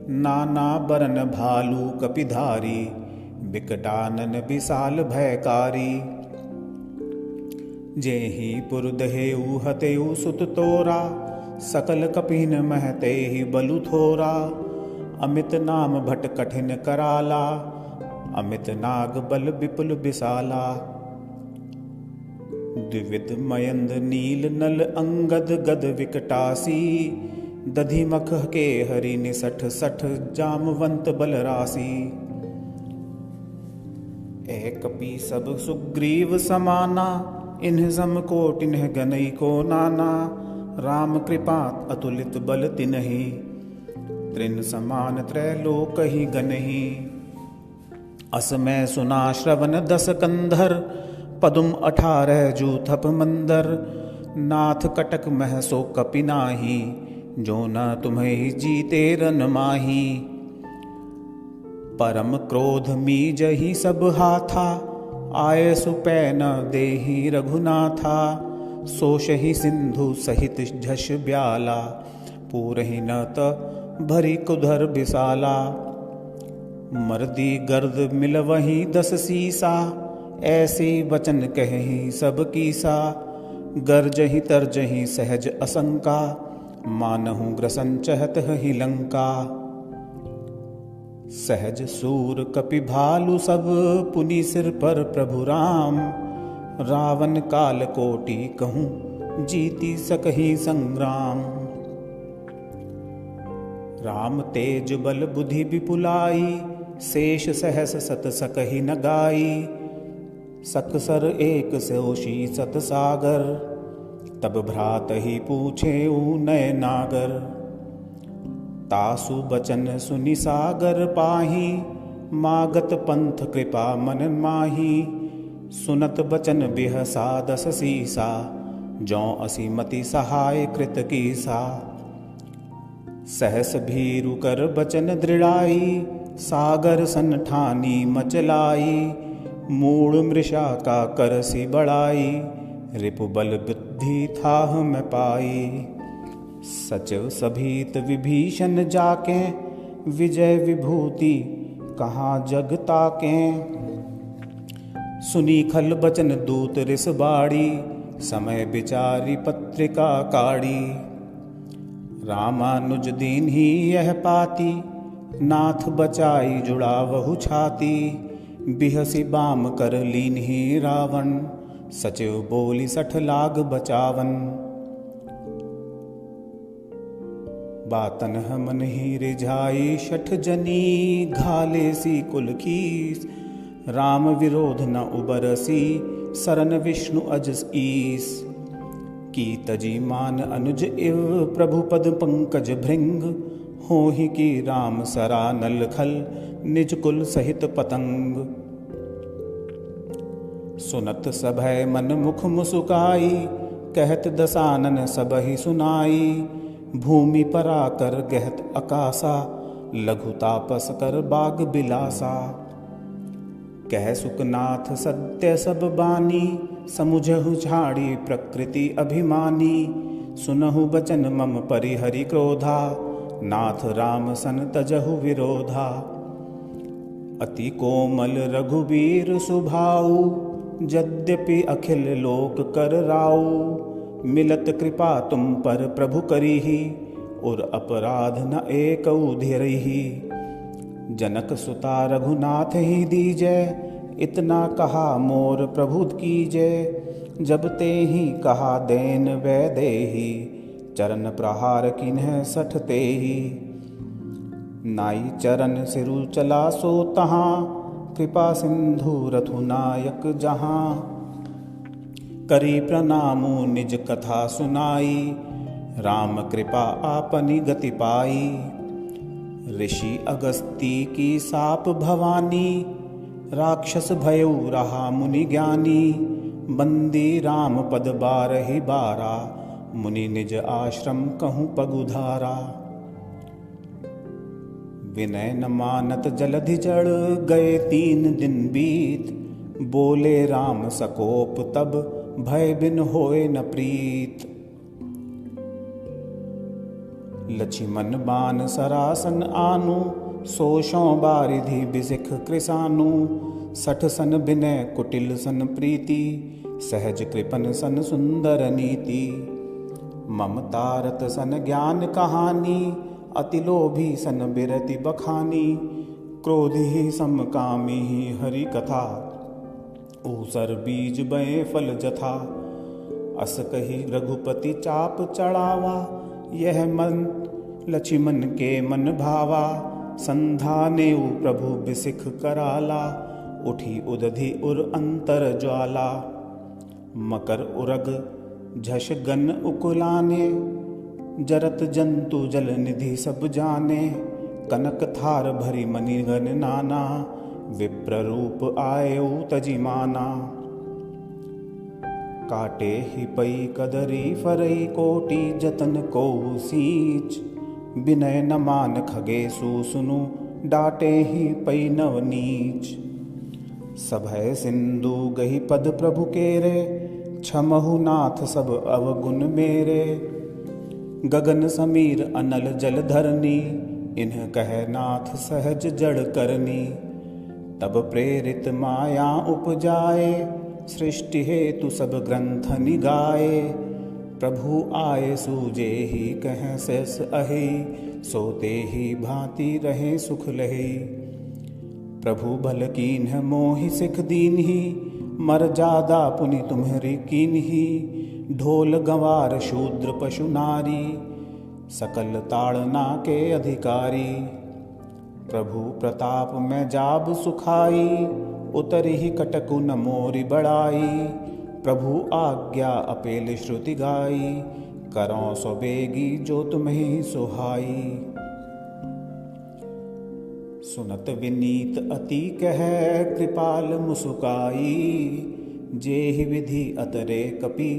नाना बरन भालू कपिधारी, बिकटानन विशाल भयकारी। जेहि पुर दहेउ हतेउ सुत तोरा, सकल कपिन महते ही बलु थोरा। अमित नाम भट कठिन कराला, अमित नाग बल विपुल विशाला। द्विविध मयंद नील नल अंगद गद विकटासी। दधिमख के हरि निसठ सठ, जामवंत बल राशि। एक कपि सब सुग्रीव समाना, इन्ह सम कोटिन्ह गनई को नाना। राम कृपा अतुलित बल तिन्हि, त्रिन समान त्रैलोक ही गनहि। अस मैं सुना श्रवण दस कंधर, पदुम 18 जूथप मंदर। नाथ कटक मह सो कपि नाही, जो न तुम्हें जीते रन माही। परम क्रोध मी जही सब हाथा, आए सुपै न देहि रघुनाथा। सोषहि सिंधु सहित झष ब्याला, पूरहि न त भरी कुधर विशाला। मर्दी गर्द मिलवही 10 सीसा, ऐसे वचन कहि सब कीसा। गर्जहि तरजहि सहज असंका, मानहु ग्रसन चहत ही लंका। सहज सूर कपि भालु सब, पुनि सिर पर प्रभु राम। रावण काल कोटि कहूँ, जीति सकहि संग्राम। राम तेज बल बुद्धि विपुलाई, शेष सहस सत सकहि न गाई। सकसर एक सोषी सत सागर, तब भ्रात ही पूछे नय नागर। तासु बचन सुनि सागर पाही, मागत पंथ कृपा मन माही। सुनत बचन बिहसा 10 सीसा, जौ असी मति सहाय कृत कीसा। सहस भीरु कर बचन दृढ़ाई, सागर सन ठानी मचलाई। मूढ़ मृषा का करसी बढ़ाई, रिपु बल बुद्धि थाह में पाई। सचिव सभीत विभीषण जाके, विजय विभूति कहाँ जग ताके। सुनी खल बचन दूत रिस बाड़ी, समय विचारी पत्रिका काढ़ी। रामानुज दीन ही यह पाती, नाथ बचाई जुड़ा वहु छाती। बिहसी बाम कर लीन ही रावण, सचिव बोली 60 लाग बचावन। बातन हमन ही रिझाई 60 जनी, घाले सी कुल कीस। राम विरोध न उबरसी, सरन विष्णु अजस ईस। की तजी मान अनुज इव, प्रभु पद पंकज भृंग। होहि की राम सरा नल खल, निज कुल सहित पतंग। सुनत सभय मन मुख मुसुकाई, कहत दसानन सबहि सुनाई। भूमि पराकर गहत अकासा, लघु तापस कर बाग बिलासा। कह सुखनाथ सत्य सब बानी, समुझहु झाड़ी प्रकृति अभिमानी। सुनहु बचन मम परिहरि क्रोधा, नाथ राम सन तजहु विरोधा। अति कोमल रघुबीर सुभाऊ, यद्यपि अखिल लोक कर राऊ। मिलत कृपा तुम पर प्रभु करीहि, और अपराध न एकउ धीरहि। जनक सुता रघुनाथ ही दीजै, इतना कहा मोर प्रभु कीजै। जब ते ही कहा देन वैदेही, चरण प्रहार किन्ह सठ तेहि। नाई चरण सिरु चला सो तहाँ, कृपा सिंधु रथु नायक जहाँ। करी प्रणामु निज कथा सुनाई, राम कृपा आपनी गति पाई। ऋषि अगस्ती की साप भवानी, राक्षस भयउ रहा मुनि ज्ञानी। बंदी राम पद बारहि बारा, मुनि निज आश्रम कहूँ पगुधारा। विनय न मानत जलधि जड़, गए 3 दिन बीत। बोले राम सकोप तब, भय बिन होए न प्रीत। लक्ष्मण बान सरासन आनु, सोशों बारिधि बिसिख कृसानु। 60 सन बिनय कुटिल सन प्रीति, सहज कृपन सन सुंदर नीति। ममतारत सन ज्ञान कहानी, अति लोभी सन बिरति बखानी। क्रोधी समकामी हरि कथा, ऊसर बीज बए फल जथा। अस कही रघुपति चाप चढ़ावा, यह मन लक्ष्मण के मन भावा। संधानेउ प्रभु बिसिख कराला, उठी उदधि उर अंतर ज्वाला। मकर उरग झष गन उकुलाने, जरत जंतु जल निधि सब जाने। कनक थार भरी मणिगण नाना, विप्र रूप आयउ तजि माना। काटे ही पई कदरी फरई, कोटि जतन को सींच। विनय न मान खगेसु सुनु, डाटे ही पई नव नीच। सभय सिंधु गही पद प्रभु केरे, क्षमहु नाथ सब अवगुण मेरे। गगन समीर अनल जल धरनी, इन्ह कह नाथ सहज जड़ करनी। तब प्रेरित माया उपजाए, सृष्टि हेतु सब ग्रंथ निगाए। प्रभु आए सूजे ही कह सेस अहि, सोते ही भांति रहे सुख लहि। प्रभु भल कीन्ह मोहि सिख दीन्हि, मर जादा पुनि तुम्हरी कीन्हि। ढोल गंवार शूद्र पशु नारी, सकल ताड़ना के अधिकारी। प्रभु प्रताप में जाब सुखाई, उतरि ही कटकु न मोरि बड़ाई। प्रभु आज्ञा अपेल श्रुति गाई, करों सो बेगी जो तुम्हें सुहाई। सुनत विनीत अति कह कृपाल मुसुकाई, जेहि विधि अतरे कपि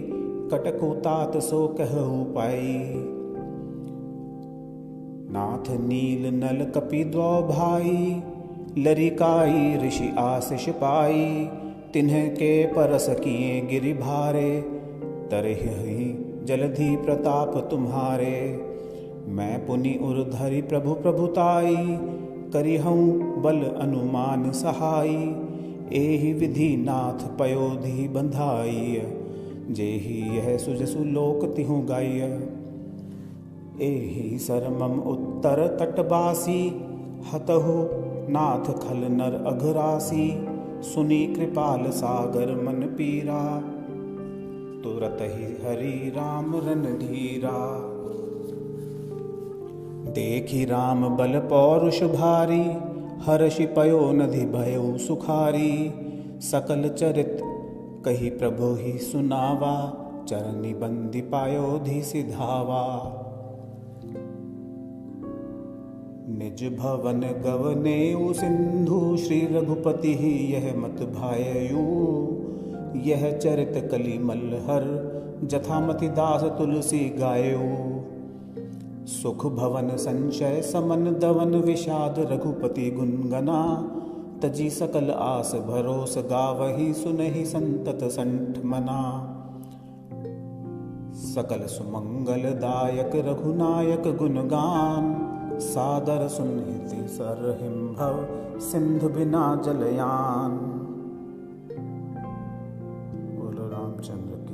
कटकु तात सो कहु पाई। नाथ नील नल कपि द्वौ भाई, लरिकाई ऋषि आशीष पाई। तिन्ह के परस किए गिरि भारे, तरहि जलधि प्रताप तुम्हारे। मैं पुनि उर धरि प्रभु प्रभुताई, करिहऊँ बल अनुमान सहाई। एहि विधि नाथ पयोधि बंधाई, जेहि यह सुजसु लोक तिहु गाय। एहि सरमम उत्तर तटबासी, हतहु नाथ खल नर अघरासी। सुनी कृपाल सागर मन पीरा, तुरत ही हरि राम रणधीरा। देखी राम बल पौरुष भारी, हर्षि पयो नधि भयउ सुखारी। सकल चरित कही प्रभु ही सुनावा, चरनि बंदी पायोधि सिधावा। निज भवन गवनेउ सिंधु, श्री रघुपति ही यह मत भाययु। यह चरित कलिमल हर, जथामति दास तुलसी गायऊ। सुख भवन संचय समन दवन विषाद रघुपति गुणगना तजी सकल आस भरोस गावही सुनहि संतत संठ मना। सकल सुमंगल दायक रघुनायक गुणगान सादर सुनहिति सरहिम्भव सिंधु बिना जलयान। बोलो रामचंद्र